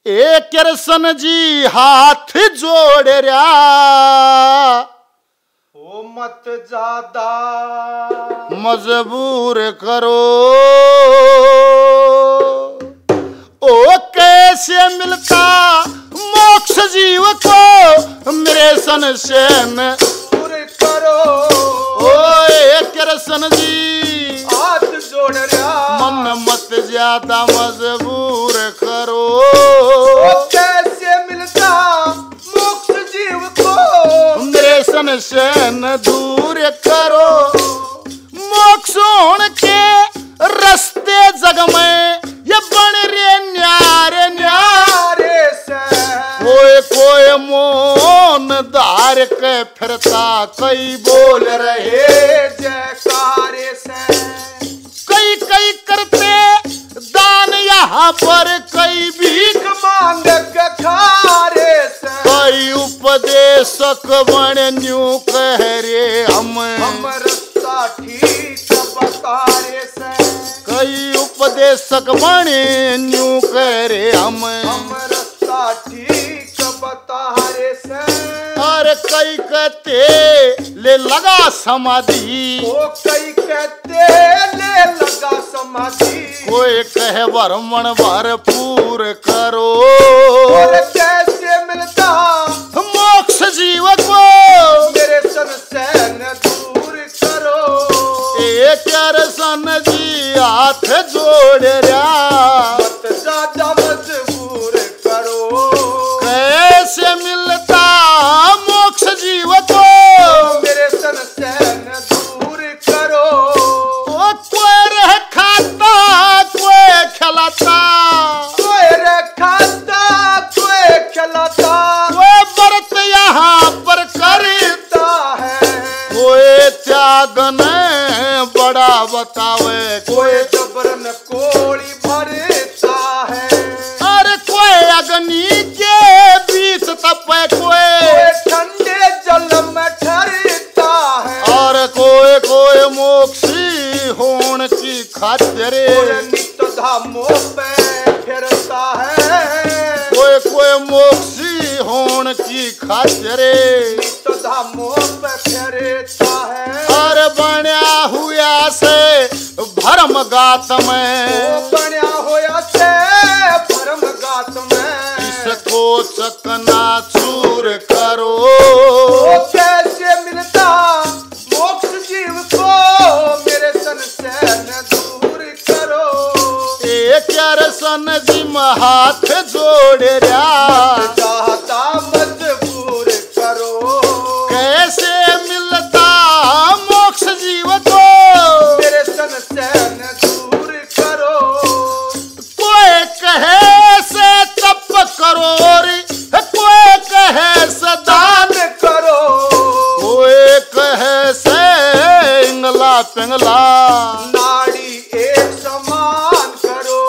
एक कृष्ण जी हाथ जोड़ रहा, ओ मत ज्यादा मजबूर करो, ओ कैसे मिलता मोक्ष जीव को मेरे सन से दूर करो। ओ एक कृष्ण जी हाथ जोड़ रहा, मन मत ज्यादा मजबूर करो, ओ कैसे मिलता मोक्ष जीव को मेरे सन से दूर करो। मोक्ष होने के रास्ते जग में ये बन रे न्यारे न्यारे से, कोई कोई मौन धार के फिरता, कई बोल रहे जयकारे से, कई कई करते दान यहाँ पर, कई भीख मांग के खारे से, कई उपदेशक बन न्यू कह रे हम रास्ता ठीक बता रे से, कई उपदेशक बन न्यू कह रे हम रास्ता ठीक बता रे से। और कई कहते ले लगा समाधि, ओ कई कहते ले लगा समाधि, कोई कहे भरमण भरपूर करो, और कैसे मिलता मोक्ष जीव को मेरे सन से न दूर करो। एक सन जी हाथ जोड़ रहा, मत ज्यादा मजबूर करो, कैसे मिलता मोक्ष जीव को मेरे सन से न दूर करो। ओ कोई रह खाता कोई खिलाता, कोई रखाता कोई खिलाता, कोई व्रत यहाँ पर करता है कोई त्याग ने बड़ा बतावे, कोई जबरन कोड़ी भरता है, अरे कोई अग्नि के बीच तपे, कोई ठंडे जल में ठहरता है, और कोई कोई मोक्षी होने की खातिर, नित धामों पे फिरता है, कोई मोक्षी होने की खातिर, नित धामों पे फिरता है। और बन्या हुआ से भरम गात में, बन्या होया से भरम गात में, इसको चकना चूर करो, ओ कैसे मिलता मोक्ष जीव को मेरे सन से न दूर करो। एक सन जी हाथ जोड़ रहा, चाहता मजबूर करो, कैसे मिलता मोक्ष जीव को मेरे सन से न दूर करो। कोई कहे से तप करो, कोई कहे से दान करो, कोई कहे से इंगला पिंगला, नाड़ी एक समान करो,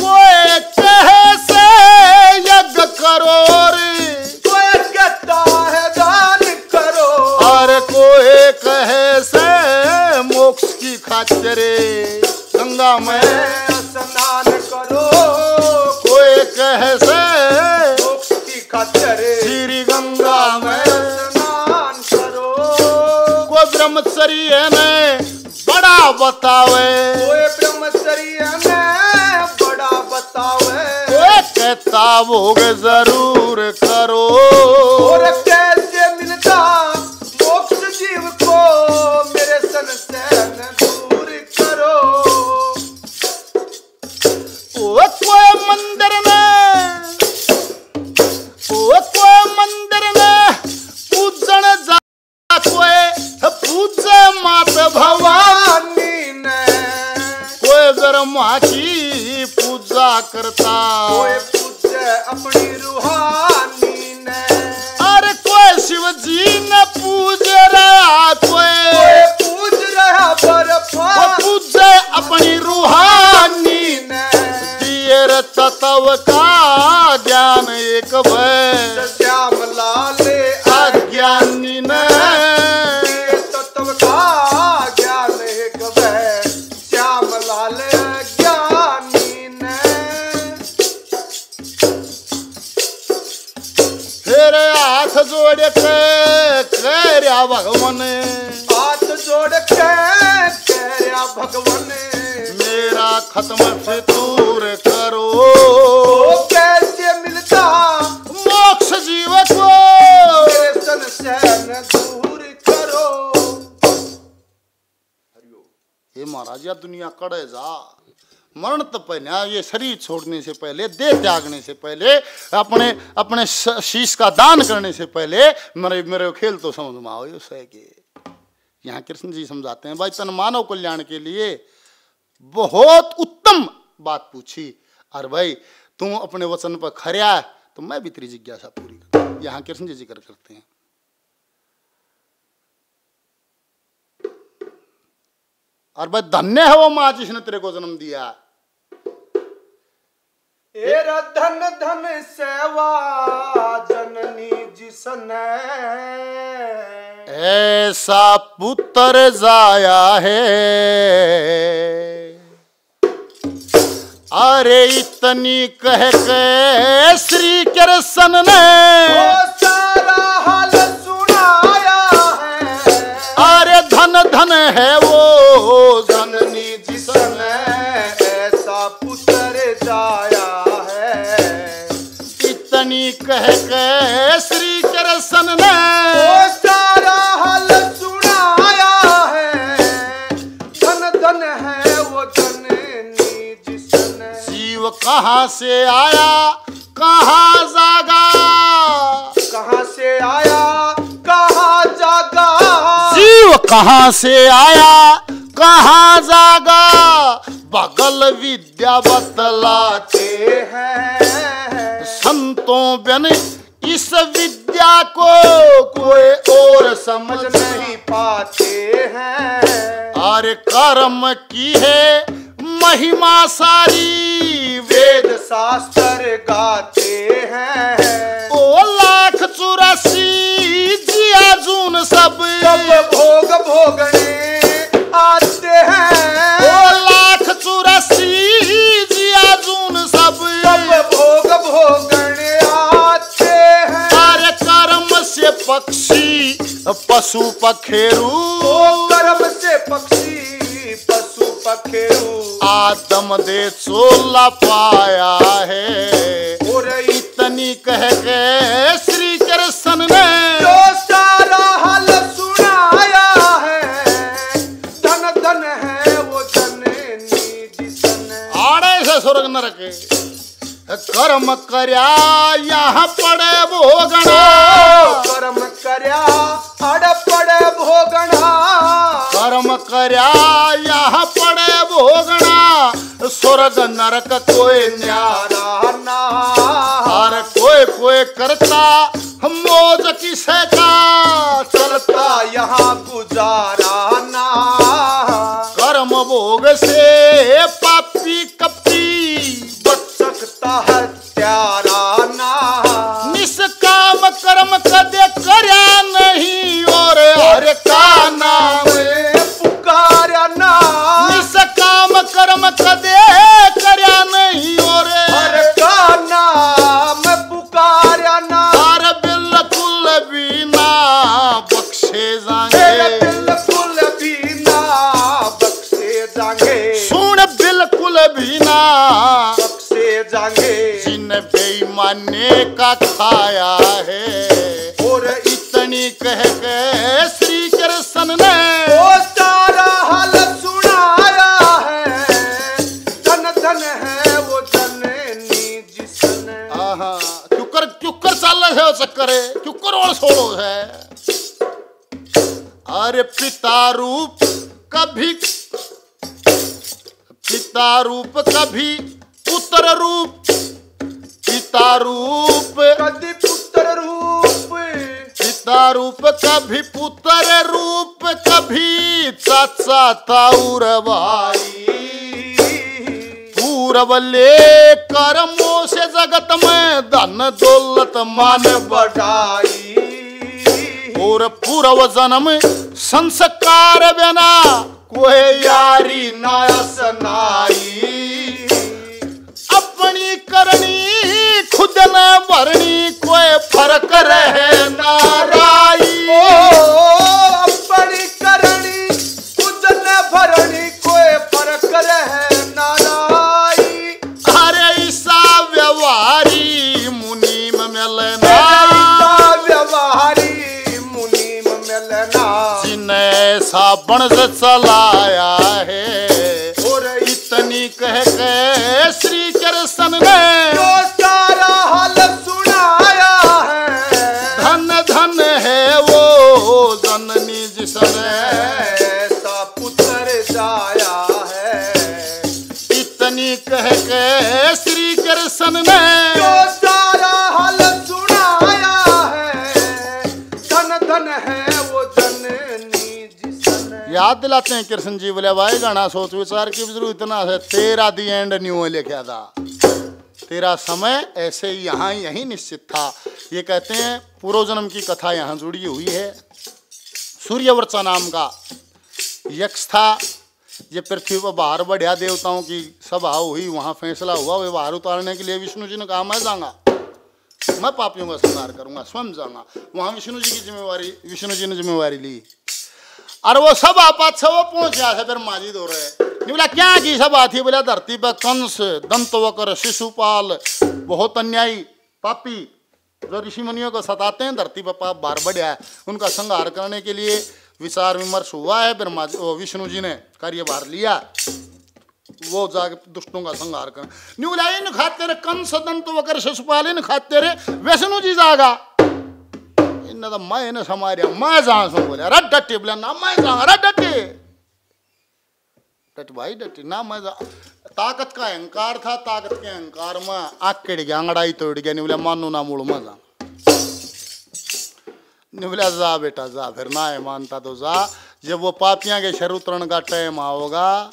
कोई कहे से यज्ञ करो, कोई कहता है दान करो, और कोई कहे से मोक्ष की खातिर गंगा में स्नान करो, कोई कहे से मोक्ष की खातिर श्री गंगा में स्नान करो, कोई ब्रह्मचर्य ने बड़ा बतावे, कोई ब्रह्मचर्य में बड़ा बतावे, कोई कहता भोग जरूर करो, और कैसे मिलता मोक्ष जीव को मेरे सन से न दूर करो। ब्रह्मा की पूजा करता, कोई पूजे अपनी रूहानी ने, अरे कोई शिव जी ने पूज रहा, कोई पूज रहा बर्फा, पूजे अपनी रूहानी ने, दिए तत्व का ज्ञान एक भय, श्याम लाल अज्ञानी ने तत्व का ज्ञान एक भय, श्याम लाल ज्ञानी ने। फिर हाथ जोड़ के कह रहा भगवान, हाथ जोड़ के कह रहा भगवान, मेरा खत्म फितूर करो, कैसे मिलता मोक्ष जीव को मेरे सन से न दूर करो। हे महाराज या दुनिया कड़े जा, मरण तपन्या ये शरीर छोड़ने से पहले, देह त्यागने से पहले, अपने अपने शीश का दान करने से पहले मेरे मेरे खेल तो समझ में आओ सह के। यहाँ कृष्ण जी समझाते हैं भाई तन मानव कल्याण के लिए बहुत उत्तम बात पूछी, और भाई तुम अपने वचन पर खरा है तो मैं भी तेरी जिज्ञासा पूरी कर। यहाँ कृष्ण जी जिक्र करते हैं, और भाई धन्य है वो माँ जिसने तेरे को जन्म दिया। एरा धन धन सेवा जननी जिसने, ऐसा पुत्र जाया है, अरे इतनी कह के श्री कृष्ण ने सारा हाल सुनाया है, अरे धन धन है वो जननी जिसने ऐसा पुत्र जाया है, इतनी कह के श्री कृष्ण ने सारा हाल सुनाया है, धन धन है वो जननी जिसने। जीव कहाँ से आया कहाँ जागा, कहाँ से आया कहाँ जागा, जीव कहाँ से आया कहाँ जागा, बगल विद्या बतलाते हैं संतों बिन इस विद्या को कोई और समझ नहीं पाते हैं, अरे कर्म की है महिमा सारी, वेद शास्त्र गाते हैं, ओ 1,84 जिया जून सब भोग भोगने आते हैं, ओ 1,84 जिया जून सब भोग भोगने आते हैं, अरे कर्म से पक्षी पशु पखेरू, कर्म से पक्षी पशु पखेरू, आदम दे चोला पाया है, और इतनी कह के श्री कृष्ण ने जो सारा हाल सुनाया है, धन धन है वो जननी जिसने। आड़े से स्वर्ग नरक कर्म कर्या यहाँ पड़े भोगना, कर्म कर्या अड़ पड़े भोगना, कर्म कर्या यहाँ पड़े भोगना, स्वर्ग नरक कोई न्यारा ना और कोई कोई करता मौज किसे का, चलता यहाँ गुजारा ना, कर्म भोग से पापी कपटी बच सकता है त्यारा ना, निष्काम कर्म कदे कर्या नहीं और हर का नाम पुकारा ना, निष्काम कर्म कदे कर्या नहीं और हर का नाम पुकारा ना, और बिल्कुल भी ना बख्शे जाएंगे, बिल्कुल भी ना बख्शे जाएंगे, सुन बिल्कुल भी ना बख्शे जाएंगे, जिन बेईमाने का खाया है, और इतनी कह के श्री कृष्ण ने वो सारा हाल सुनाया है, धन धन है वो जननी जिसने। आहा क्युकर क्युकर चाल रहे हो चक्कर है क्युकर और छोड़ो है, अरे पिता रूप कभी पिता रूप कभी पुत्र रूप, पिता रूप कभी पुत्र रूप, पिता रूप कभी पुत्र रूप, कभी चाचा ताऊर भाई। पूरब ले कर्मों से जगत में धन दौलत मान बढ़ाई, और पूर्व जन्म संस्कार बिना कोई यारी ना सनाई। अपनी करनी खुद न भरनी कोई फर्क रहे नाराई। अपनी करनी खुद न भरनी कोई फर्क रहे नाराई। अरे ईसा व्यवहारी मुनीम मिलना, व्यवहारी मुनीम मिलना, जिन्हें साबण से चलाया है। और इतनी कह के श्री कृष्ण ने जो सारा हाल सुनाया है। धन धन है वो जननी जिसने ऐसा पुत्र जाया है। इतनी कह के श्री कृष्ण ने जो सारा हाल सुनाया है। धन धन है वो जननी जिसने। याद दिलाते हैं कृष्ण जी बोले भाई गाना सोच विचार की जरूरत इतना है। तेरा दी एंड न्यू लिखा था, तेरा समय ऐसे ही यहाँ यही निश्चित था। ये कहते हैं पूर्व जन्म की कथा यहाँ जुड़ी हुई है। सूर्यवर्चा नाम का यक्ष था। ये पृथ्वी पर बाहर बढ़िया देवताओं की सभा हुई, वहाँ फैसला हुआ वे बाहर उतारने के लिए विष्णु जी ने कहा मैं जाऊंगा, मैं पापियों का संहार करूंगा, स्वयं जाऊंगा। वहाँ विष्णु जी की जिम्मेवारी, विष्णु जी ने जिम्मेवारी ली। और वो सब आपात से वो पहुंच गया था। फिर माजी दो रहे बोला क्या की सभा थी? बोला धरती पर कंस, दंतवक्र, शिशुपाल, बहुत अन्यायी पापी जो ऋषि मुनियों को सताते हैं, धरती पर पाप बाहर बढ़िया है, उनका संहार करने के लिए विचार विमर्श हुआ है। फिर विष्णु जी ने कार्यभार लिया, वो जाके दुष्टों का संहार कर। नहीं बोला इन खाते रे कंस, दंतवक्र, शिशुपाल इन खाते रे विष्णु जी जागा। इन तो मैं न समारिया, मैं जहां से बोले अरे डटे बोला ना मैं जाऊंगा, अरे डटे डट भाई डटे ना मैं जा। ताकत का अहंकार था, ताकत के अहंकार में आग कट गया, अंगड़ाई तोड़ गया। नहीं बोला मानो ना मुड़ मैं जा। नहीं बोला जा बेटा जा, फिर ना है मानता तो जा। जब वो पापियां के शर उतरण का टाइम आओगा,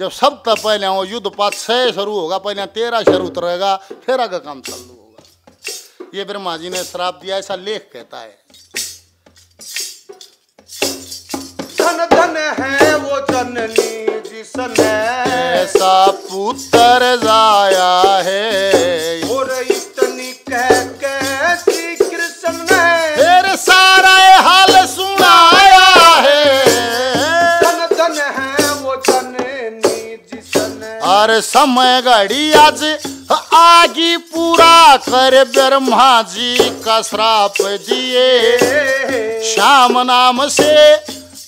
जब सब तब पहले वो युद्ध पात से शुरू होगा, पहले तेरा शर उतरेगा, फिर आगे काम चालू होगा। ये ब्रह्मा जी ने श्राप दिया, ऐसा लेख कहता है। धन धन है वो जननी जिसने ऐसा पुत्र जाया है। और इतनी कह के श्री कृष्ण ने फिर सारा हाल सुनाया है। धन धन है वो जननी जिसने। और समय घड़ी आज आगे पूरा कर ब्रह्मा जी का श्राप दिए। श्याम नाम से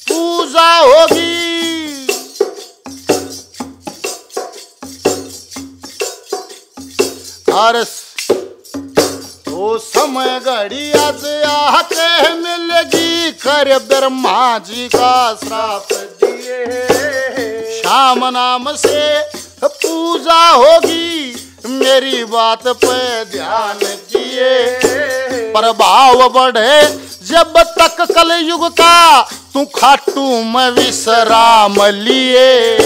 पूजा होगी, और तो समय घड़ी आज आके मिलेगी कर ब्रह्मा जी का श्राप दिए। श्याम नाम से पूजा होगी, मेरी बात पे ध्यान दिए। प्रभाव बढ़े जब तक कल युग का, तू खाटू में विश्राम लिए।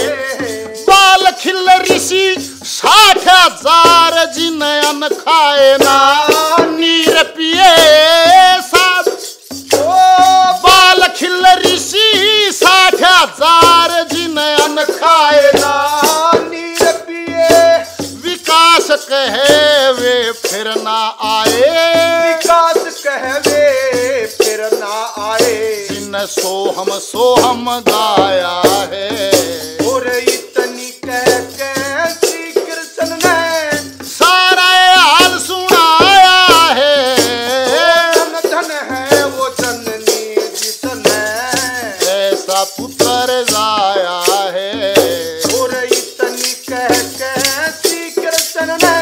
बाल खिल ऋषि 60,000 जिन्हें अन्न खाए ना नीर पिए सब। बाल खिल ऋषि 60,000 जिन्हें अन्न खाए ना नीर पिए। विकास कहे वे फिर ना आए, विकास कहवे फिर ना आए। जिन सोहम गाया है। और इतनी कह के श्री कृष्ण ने सारा हाल सुनाया है। धन धन है वो जननी जिसने ऐसा पुत्र जाया है। और इतनी कह के श्री कृष्ण ने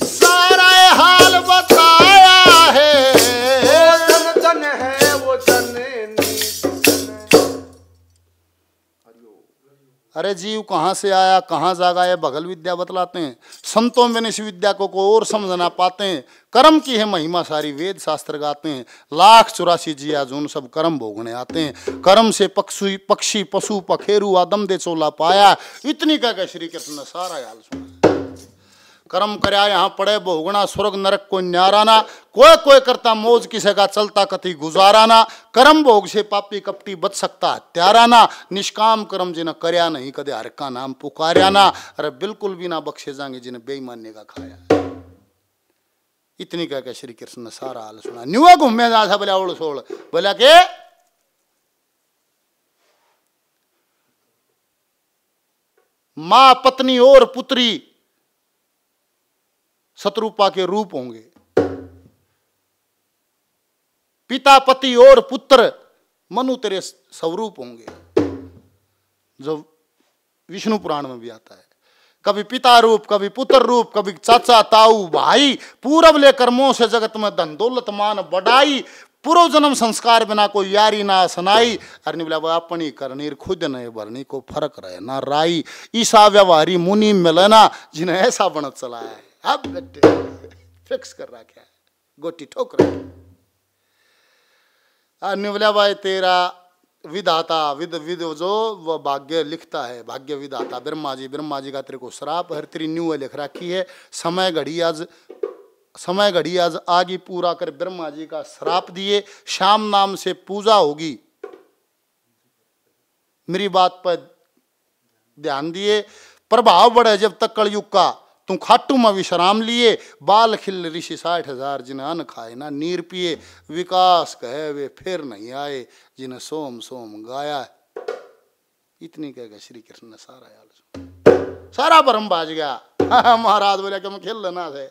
सारा हाल बताया है। धन धन है वो जननी जिसने। अरे जीव कहाँ से आया कहाँ जागा ये भगल विद्या बतलाते हैं। संतों में इस विद्या को और समझ ना पाते हैं। कर्म की है महिमा सारी वेद शास्त्र गाते हैं। 1,84 जिया जून सब कर्म भोगने आते हैं। कर्म से पक्षी पशु पखेरु आदम दे चोला पाया। इतनी कह श्री कृष्ण ने सारा हाल सुना। कर्म करया यहाँ पड़े भोगना स्वर्ग नरक को न्याराना। कोई कोई करता मौज किसे का चलता कति गुजाराना। कर्म भोग से पापी कपटी बच सकता हत्याराना। निष्काम कर्म जिन्हें करया नहीं कदे हर का नाम पुकार्याना। अरे बिल्कुल भी ना बख्शे जाएंगे जिन्हें बेईमानी का खाया। इतनी कह के श्री कृष्ण ने सारा हाल सुना। न्यूआ घूमे जा था बोला ओड़ सोड़ बोला के मां पत्नी और पुत्री शत्रुपा के रूप होंगे। पिता पति और पुत्र मनु तेरे स्वरूप होंगे, जो विष्णु पुराण में भी आता है। कभी पिता रूप, कभी पुत्र रूप, कभी चाचा ताऊ भाई। पूरब ले कर्मों से जगत में धन दौलत मान बढ़ाई। पूर्व जन्म संस्कार बिना कोई यारी ना सनाई। अरे बोला अपनी करनीर खुद न भरनी को फर्क रहे ना राई। ईसा व्यवहारी मुनि मिलना जिन्हें ऐसा बनत चला है। अब बेटे फिक्स कर रहा क्या गोटी ठोक रहा। बोला भाई तेरा विधाता विद विद जो वह भाग्य लिखता है, भाग्य विधाता ब्रह्मा जी का तेरे को श्राप हर तेरी न्यू लिख रखी है। समय घड़ी आज आगे पूरा कर ब्रह्मा जी का श्राप दिए। शाम नाम से पूजा होगी। मेरी बात पर ध्यान दिए। प्रभाव बढ़े जब तक कलयुग का। तू खाटू में विश्राम लिए। बाल खिल ऋषि 60,000 जिन्हें अन्न खाए ना नीर पिए। विकास कहे वे फिर नहीं आए जिन्हें सोम सोम गाया। इतनी कह श्री कृष्ण ने सारा यार सारा भरम बाज गया। महाराज बोले कि मैं खेल लेना थे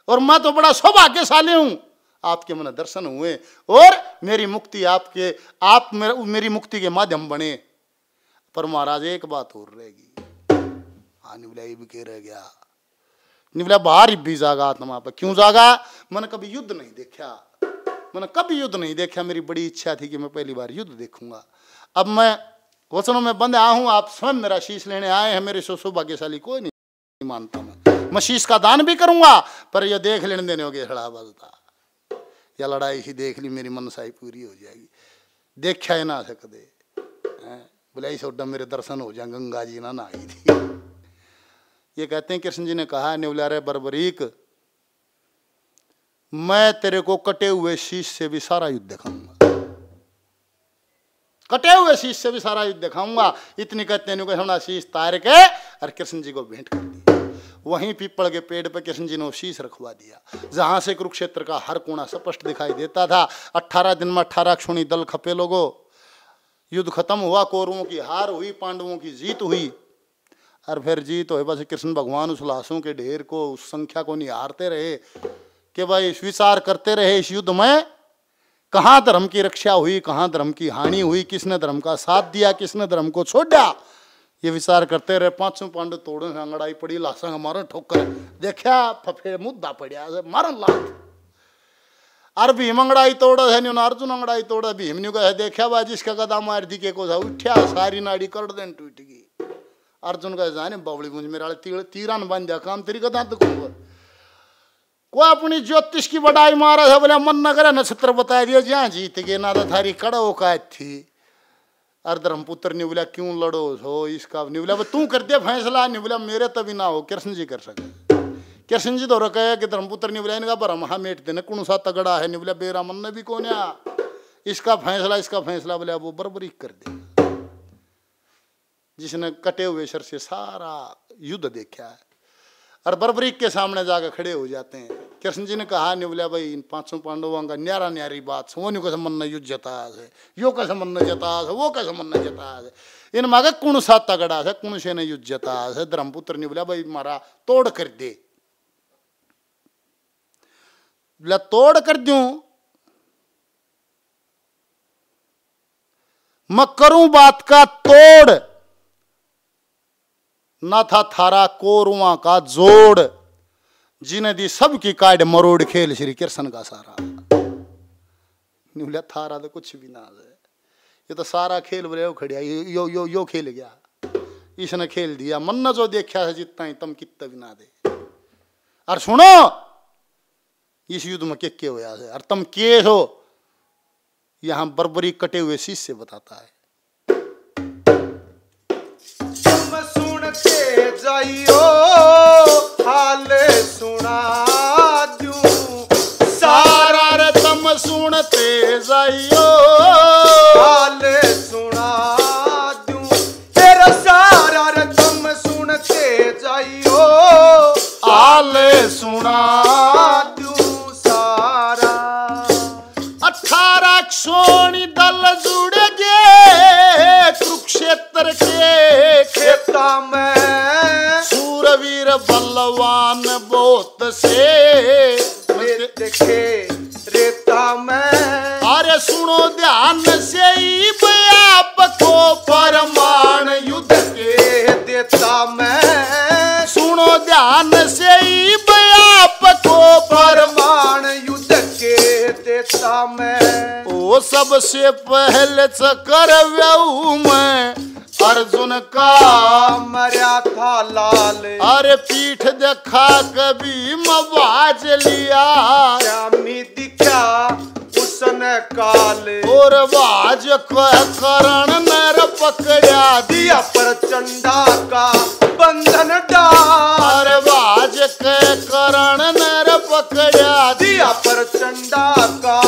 और मैं तो बड़ा सौभाग्यशाली हूं। आपके मन दर्शन हुए और मेरी मुक्ति आप मेरी मुक्ति के माध्यम बने। पर महाराज एक बात और रहेगी। निवला भी कह रह गया। निवला बाहर भी जागा आत्मा पर। क्यों जागा? मैंने कभी युद्ध नहीं देखा। मैंने कभी युद्ध नहीं देखा। मेरी बड़ी इच्छा थी कि मैं पहली बार युद्ध देखूंगा। अब मैं वचनों में बंद आया हूं। आप स्वयं मेरा शीश लेने आए हैं। मेरे सौभाग्यशाली कोई नहीं मानता। मैं शीश का दान भी करूंगा पर यह देख लेने देने होगे खड़ा बजता या लड़ाई ही देख ली मेरी मनसाई पूरी हो जाएगी। देखा ही ना सकते बोले इस मेरे दर्शन हो जाए। गंगा जी ना नहाई थी। ये कहते हैं कृष्ण जी ने कहा निवला रे बर्बरीक मैं तेरे को कटे हुए शीश से भी सारा युद्ध दिखाऊंगा। कटे हुए शीश से भी सारा युद्ध दिखाऊंगा। इतनी कहते हैं शीश तार के और कृष्ण जी को भेंट कर दी। वहीं पीपल के पेड़ पर कृष्ण जी ने शीश रखवा दिया जहां से कुरुक्षेत्र का हर कोना स्पष्ट दिखाई देता था। 18 दिन में 18 क्षुणी दल खपे लोगों। युद्ध खत्म हुआ। कौरवों की हार हुई, पांडवों की जीत हुई। और फिर जीत हो बस कृष्ण भगवान उस लाशों के ढेर को उस संख्या को निहारते रहे कि भाई विचार करते रहे इस युद्ध में कहाँ धर्म की रक्षा हुई, कहाँ धर्म की हानि हुई, किसने धर्म का साथ दिया, किसने धर्म को छोड़ा। ये विचार करते रहे। 500 पांडव तोड़े अंगड़ाई पड़ी लाशा मारन ठोकर देखा फफे मुद्दा पड़ा मारन लात। और भीम अंगड़ाई तोड़ा है अर्जुन अंगड़ाई तोड़ा। भीम ने कहा देखा भाई जिसका गदा मार दी के को उठा सारी नाड़ी कर देन टूट गई। अर्जुन का जाने बावली मुझे मेरा तीरान बन जा काम तेरी कदा तो कोई अपनी ज्योतिष की बड़ाई मारा था। बोले मन न करे नक्षत्र बता दिया जहाँ जीत गए ना तो थारी कड़ा औकात थी। और धर्मपुत्र ने बोला क्यों लड़ो हो इसका। नहीं बोला तू कर दे फैसला। नहीं बोला मेरे तभी ना हो कृष्ण जी कर सके। कृष्ण जी तो रखा कि धर्मपुत्र ने बोला इनका भरम हाँ मेट देने कौन सा तगड़ा है। नहीं बोला बेरा मन ने भी कौन इसका फैसला बोला वो बराबरी कर दे। जिसने कटे हुए सर से सारा युद्ध देखा है और बर्बरीक के सामने जाकर खड़े हो जाते हैं। कृष्ण जी ने कहा नहीं बोला भाई इन 500 पांडवों का न्यारा न्यारी बात वो कैसे मन ने युद्ध जता है, यो कैसे मन ने जता है, वो कैसे मन ने जता है। इन मांगे कौन सा तगड़ा है, कौन से ने युद्ध जता है। धर्मपुत्र ने बोला भाई मारा तोड़ कर दे। बोला तोड़ कर दूं मैं करूं बात का तोड़। ना था थारा कोरुआ का जोड़ जिन्हें दी सबकी काट मरोड़ खेल श्री कृष्ण का सारा। नहीं बोला थारा तो कुछ भी ना है, ये तो सारा खेल बोले खड़िया यो यो यो खेल गया। इसने खेल दिया। मन न जो देखा है जितना ही तम कितना भी ना दे। और सुनो इस युद्ध में के होया है और तुम के हो, यहां बर्बरी कटे हुए शीश से बताता है। तुम सुनते जाइयो हाल सुना दूं सारा रे तुम सुनते जाइयो हाल सुना दूं तेरा सारा रे तुम सुनते जाइयो हाल सुना दूं सारा। 18 सोनी दल जुड़ गए कुरुक्षेत्र के खेता में सूरवीर बलवान बहुत से देखे रेता में। अरे सुनो ध्यान से ही आपको परमाण युद्ध के देता मैं सुनो ध्यान से ही आपको परमाण युद्ध के देता मैं। ओ सबसे पहले चकर व्यू में अर्जुन का मरा था लाल। अरे पीठ देखा कभी मवाज लिया श्यामी दिखा उसने काल। और बाज करण नर पकड़ा दिया पर चंडा का बंधन डाल। अरे बाज के करण नर पकड़ा दिया पर चंडा का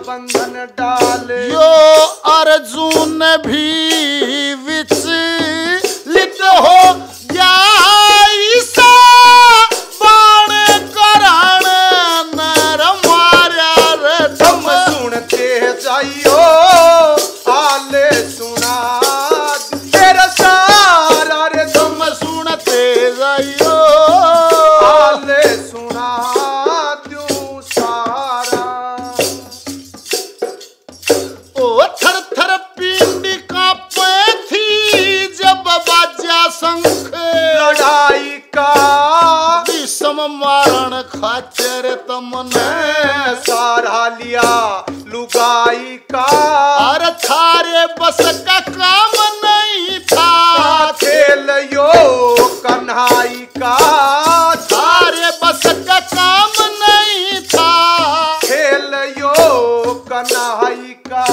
बंधन डाल। यो अर्जुन भी विचलित हो गया ईसा बाण करण नर मारा रे तुम सुनते जाइयो हाल सुना तेरा सारा रे। तुम सुनते जाइयो हाल सुना दूं सारा। ओ थर थर पिंडी कांपे थी जब बाजा शंख लड़ाई का विषम मारण खातिर तमने सारा लिया लुगाई का। अरे थारे बस का काम नहीं था खेल यो कन्हाई का। थारे बस का काम नहीं था खेल यो कन्हाई का।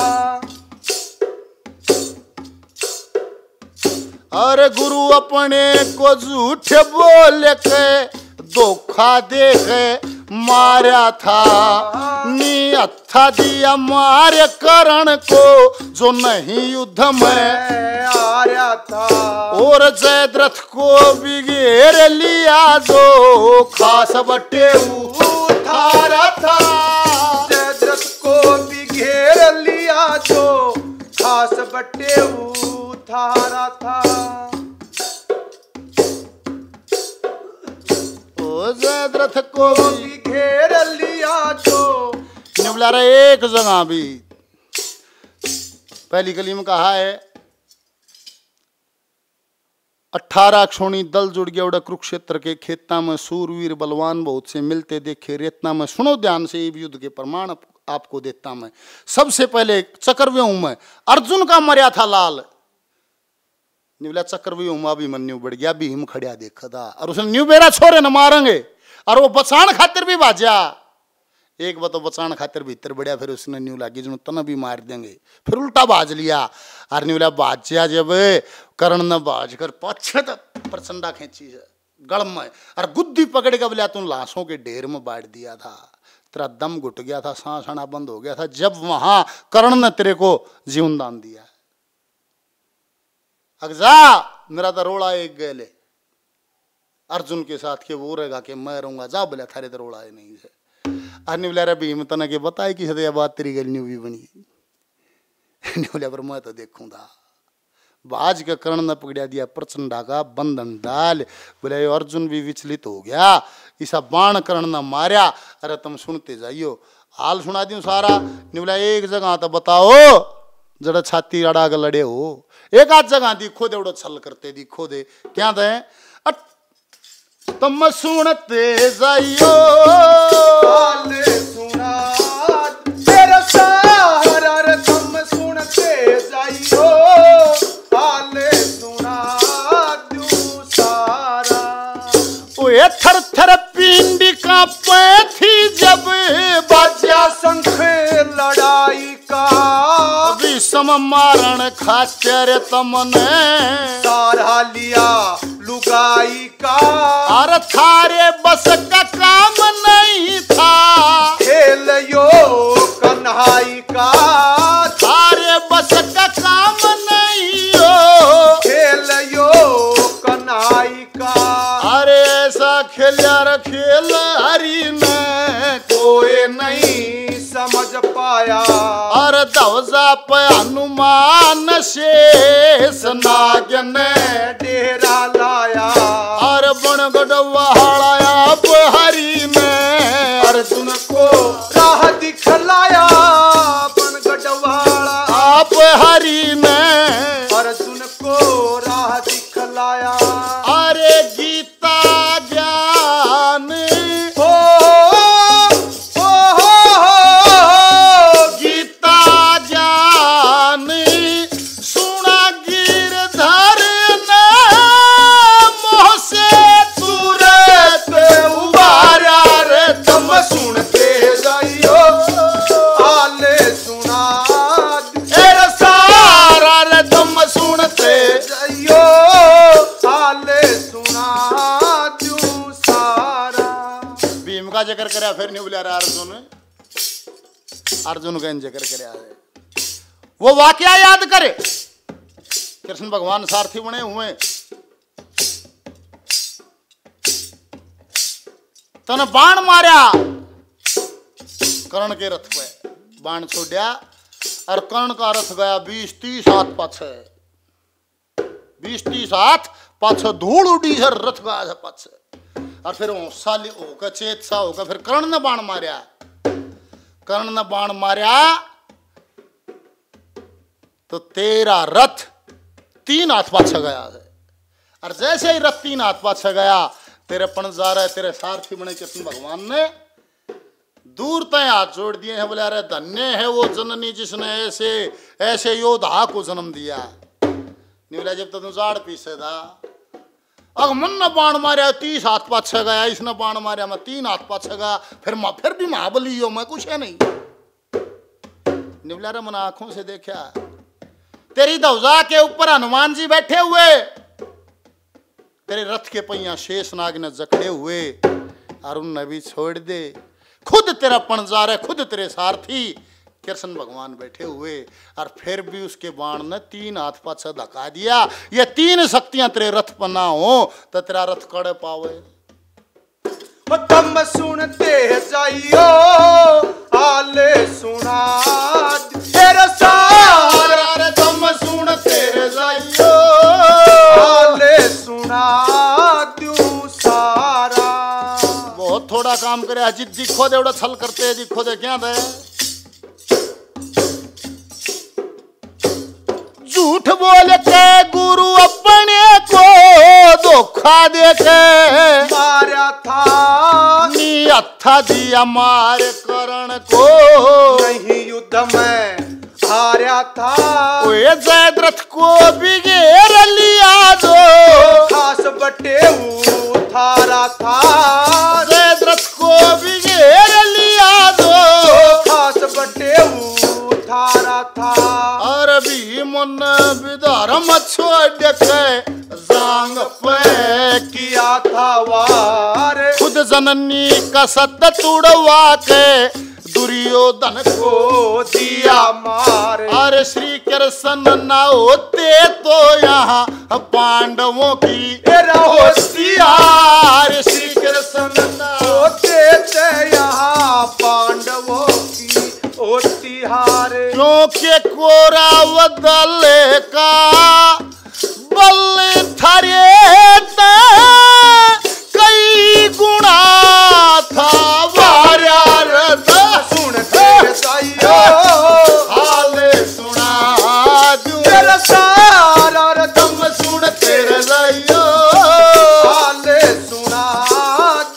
अरे गुरु अपने को झूठ बोल के धोखा दे के मारा था नी अच्छा दिया मारे करण को जो नहीं युद्ध में आ रहा था। और जयद्रथ को भी घेर लिया जो खास बटे उठारा था। जयद्रथ को भी घेर लिया जो खास बटे उठारा था। ओ जयद्रथ को भी घेर लिया जो। निबला रहा एक जगह भी पहली कली में कहा है 18 क्षोणी दल जुड़ गया उड़ा कुरुक्षेत्र के खेता में सूरवीर बलवान बहुत से मिलते देखे रेतना में। सुनो ध्यान से ये युद्ध के प्रमाण आपको देता मैं। सबसे पहले चक्रव्यूह में अर्जुन का मर्या था लाल। निवला चक्रव्यूह में अभिमन्यु बढ़ गया भीम खड़िया देखा था और उसने न्यू बेरा छोरे न मारेंगे और वो बचान खातिर भी बाजा। एक बात बचान खातिर भीतर बढ़िया फिर उसने न्यू लागी जो तना भी मार देंगे फिर उल्टा बाज लिया और न्यूला बाजा जब करण न बाज कर पाछे तक प्रचंडा खींची गड़ में और गुद्दी पकड़ के बोला तुम लाशों के ढेर में बांट दिया था। तेरा दम घुट गया था, सांस आना बंद हो गया था जब वहां कर्ण ने तेरे को जीवन दान दिया। अगजा मेरा तो रोड़ा एक गले अर्जुन के साथ के वो रहेगा कि मैं रहूंगा जा बोला थारे तो रोड़ा नहीं से अन्य बोला रे भीम तना के बताए कि सदैव बात तेरी गल न्यू भी बनी नहीं बोला पर मैं तो देखूंगा। बाज का कर्ण ने पकड़ा दिया प्रचंडा का बंधन डाल। बोले अर्जुन भी विचलित हो गया ऐसा बाण कर्ण ने मारा। अरे तुम सुनते जाइयो हाल सुना दूं सारा। निवला एक जगह तो बताओ जड़ा छाती अड़ा के लड़े हो एक आध जगह दिखो दे उड़ो छल करते दिखो दे क्या दे तुम सुनते जाइयो हाल सुना तेरा सहारा रे तुम सुनते जाइयो हाल सुना दू वे थर थर पिंडी कांपे थी जब बाजा शंख लड़ाई का विषम मारण खातिर तमने सारा लिया लुगाई का और थारे बस का काम नहीं था खेल यो कन्हाई का थारे बस का काम नहीं हो खेल यो कन्हाई का अरे ऐसा खेला रे खेल हरी ने कोई नहीं समझ पाया और दवजा पे हनुमान शेष नागन डेरा लाया और बन गढ़वाड़ा हरी ने अर्जुन को राह दिखलाया बन गढ़वाड़ा आप हरी ने अर्जुन को राह दिखलाया अरे गीता ज्ञान हो गीता ज्ञान सुना गिरधर ने मोह से सूरत उबारा रे तुम सुनते जाइयो आले सुना तेरा सारा रे तुम सुनते जाइयो आले सुना तू सारा भीम का जिक्र करे फिर नहीं बोला अर्जुन का जिक्र करे वो वाकया याद करे कृष्ण भगवान सारथी बने हुए तन बाण मारा कर्ण के रथ पे बाण छोड़ा और कर्ण का रथ गया 20-30 हाथ पाछे 20-30 हाथ पाछे धूल उड़ी है रथ गया पाछे और फिर साली होकर चेत सा होकर फिर कर्ण ने बाण मारा कर्ण ने बाण मारा तो तेरा रथ 3 हाथ पाछे गया है और जैसे ही रथ 3 हाथ पाछे गया तेरे पणजार है तेरे सारथी बने कृष्ण भगवान ने दूर तय हाथ जोड़ दिए हैं बोले अरे धन्य है वो जननी जिसने ऐसे ऐसे योद्धा को जन्म दिया नहीं बोला जब तक जाड़ पीछे था अगर मन ने बाण मारा 30 हाथ पाछे गया इसने बाण मारा मैं 3 हाथ पाछे गया फिर भी महाबली हो मैं कुछ है नहीं निवला रे मैंने आंखों से देखा तेरी ध्वजा के ऊपर हनुमान जी बैठे हुए तेरे रथ के पहिया शेषनाग ने जकड़े हुए और उन भी छोड़ दे खुद तेरा पणजार है खुद तेरे सारथी कृष्ण भगवान बैठे हुए और फिर भी उसके बाण ने 3 हाथ पाछे धका दिया ये 3 शक्तियां तेरे रथ पर ना हो तो तेरा रथ कड़े पावे तुम सुनते जाइयो आले सुना तेरा सारा तुम सुनते जाइयो आले सुना तू सारा बहुत थोड़ा काम करे अजित दिखो दे छल करते दिखो दे क्या दे झूठ बोल के गुरु अपने को धोखा दे के मारा था हथा दिया मार करण को नहीं युद्ध में हारा था जयद्रथ को बिगेर लिया दो खास बटे उठारा था जयद्रथ को बिगेर लिया दो खास बटे उठारा था और भीम ने विधर्म छोड़ के जांग पे किया था वार खुद जननी का सत तुड़वा के दुर्योधन को दिया मार अरे श्री कृष्ण न होते तो यहाँ पांडवों की होशियार श्री कृष्ण न होते थे यहाँ पांडवों की होशियार क्योंकि कोरावदल का बल थरे कई गुणा था वार्यार सुनते जाइयो हाले सुना दूं तेरा सारा तुम सुनते जाइयो हाले सुना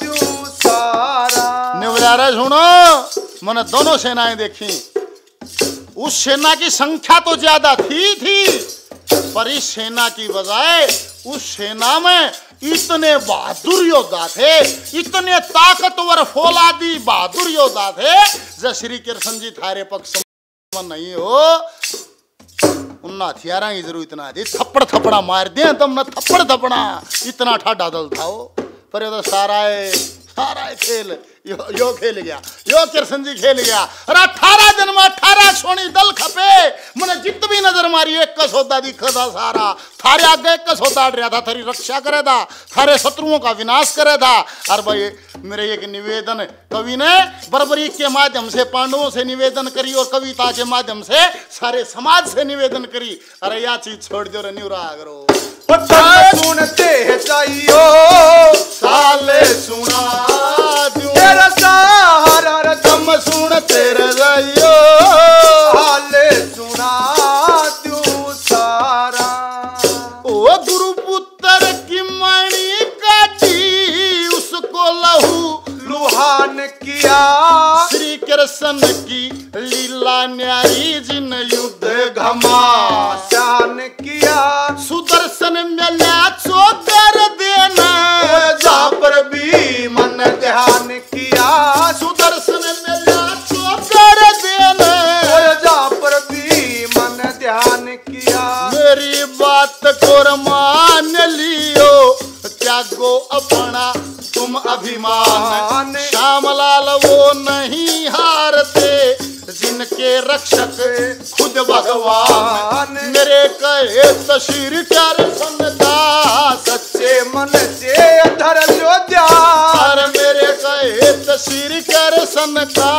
दूं सारा निवलारा सुनो मैंने दोनों सेनाएं देखी उस सेना की संख्या तो ज्यादा थी पर इस सेना की बजाय उस सेना में इतने बहादुर योद्धा थे, इतने ताकतवर फौलादी बहादुर योद्धा थे। जब श्री कृष्ण जी थारे पक्ष में नहीं हो, उन हथियारा की जरूरत ना थी, थप्पड़ थप्पड़ा मार दिए तुमने, थप्पड़ थप्पड़ा इतना ठाडा दल था वो। पर ये तो सारा खेल यो खेल गया, यो कृष्ण जी खेल गया। और 18 दिन में 18 सोनी दल खपे, मैंने जित भी नजर मारी एक का सौदा दिखा था सारा। थारे आगे एक का सौदा अड़ रहा था, थारी रक्षा करे था, थारे शत्रुओं का विनाश करे था। और भाई मेरे एक निवेदन कवि ने बर्बरी के माध्यम से पांडवों से निवेदन करी और कविता के माध्यम से सारे समाज से निवेदन करी। अरे यह चीज छोड़ दो, न्यू रहा करो। सुनते चाहिए साले सुना दूं तेरा सहारा, तुम सुनते रहियो हाले सुना दूं सारा। ओ गुरुपुत्र की मणि काटी, उसको लहू लुहान किया, श्री कृष्ण की लीला न्यारी जिन युद्ध घमासान किया। सुदर्शन मिला चोकर देना, जहाँ पर भी मन ध्यान किया, सुदर्शन मिला चोकर देना, जहाँ पर भी मन ध्यान किया। मेरी बात को मान लियो, त्यागो अपना तुम अभिमान। श्यामलाल वो नहीं हारते, जिनके रक्षक खुद भगवान। मेरे कहे तो श्री कृष्ण का सच्चे मन से धर लो ध्यान, मेरे कहे तो श्री कृष्ण का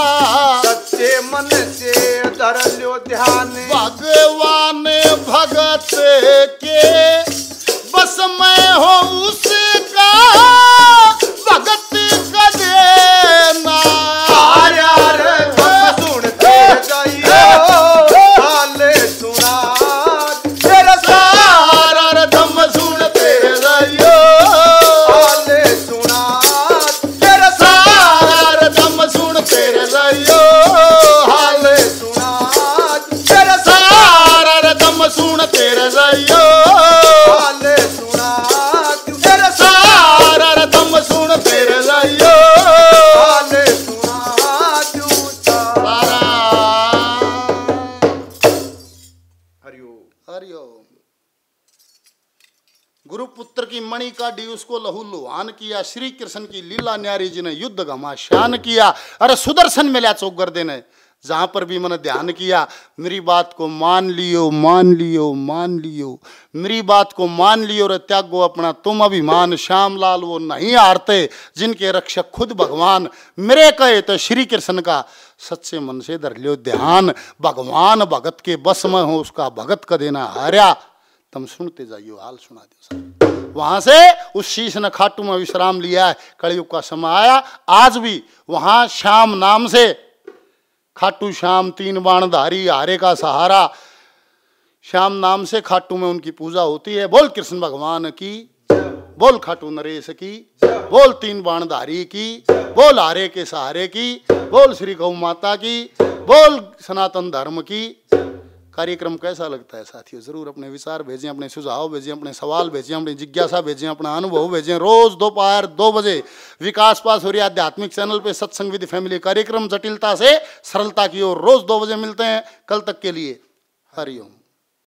सच्चे मन से धर लो ध्यान। भगवान भगत के बस मैं हो उसका, भगत का देना। सुनते जाइए हाले सुना तेरा सारा दम सुनते रहियो, हाले सुना तेरा सारा दम सुनते रहियो, हाले सुना तेरा सारा दम सुनते रहियो, हाले सुना तेरा सारा दम सुनते रहियो, हाले सुना सारा। हरिओम। गुरुपुत्र की मणि काटी, उसको लहू लुहान किया, श्री कृष्ण की लीला न्यारी जी ने युद्ध घमासान किया। अरे सुदर्शन मिला चौगर देने, जहां पर भी मैंने ध्यान किया, मेरी बात को मान लियो, मान लियो, मान लियो, मेरी बात को मान लियो रे, त्यागो अपना तुम अभिमान। श्यामलाल वो नहीं हारते, जिनके रक्षक खुद भगवान। मेरे कहे तो श्री कृष्ण का सच्चे मन से धर लियो ध्यान। भगवान भगत के बस में हो, उसका भगत का देना हार्या। तुम सुनते जाइयो, हाल सुना दो सर। वहां से उस शीश ने खाटू में विश्राम लिया है। कलयुग का समय आया, आज भी वहां श्याम नाम से खाटू श्याम, 3 बाणधारी, हारे का सहारा, श्याम नाम से खाटू में उनकी पूजा होती है। बोल कृष्ण भगवान की, बोल खाटू नरेश की, बोल 3 बाणधारी की, बोल हारे के सहारे की, बोल श्री गौ माता की, बोल सनातन धर्म की। कार्यक्रम कैसा लगता है साथियों? जरूर अपने विचार भेजें, अपने सुझाव भेजें, अपने सवाल भेजें, अपनी जिज्ञासा भेजें, अपना अनुभव भेजें। रोज दोपहर 2 बजे विकास पास हो रही आध्यात्मिक चैनल पे सत्संग विद फैमिली कार्यक्रम जटिलता से सरलता की ओर रोज 2 बजे मिलते हैं। कल तक के लिए हरिओम।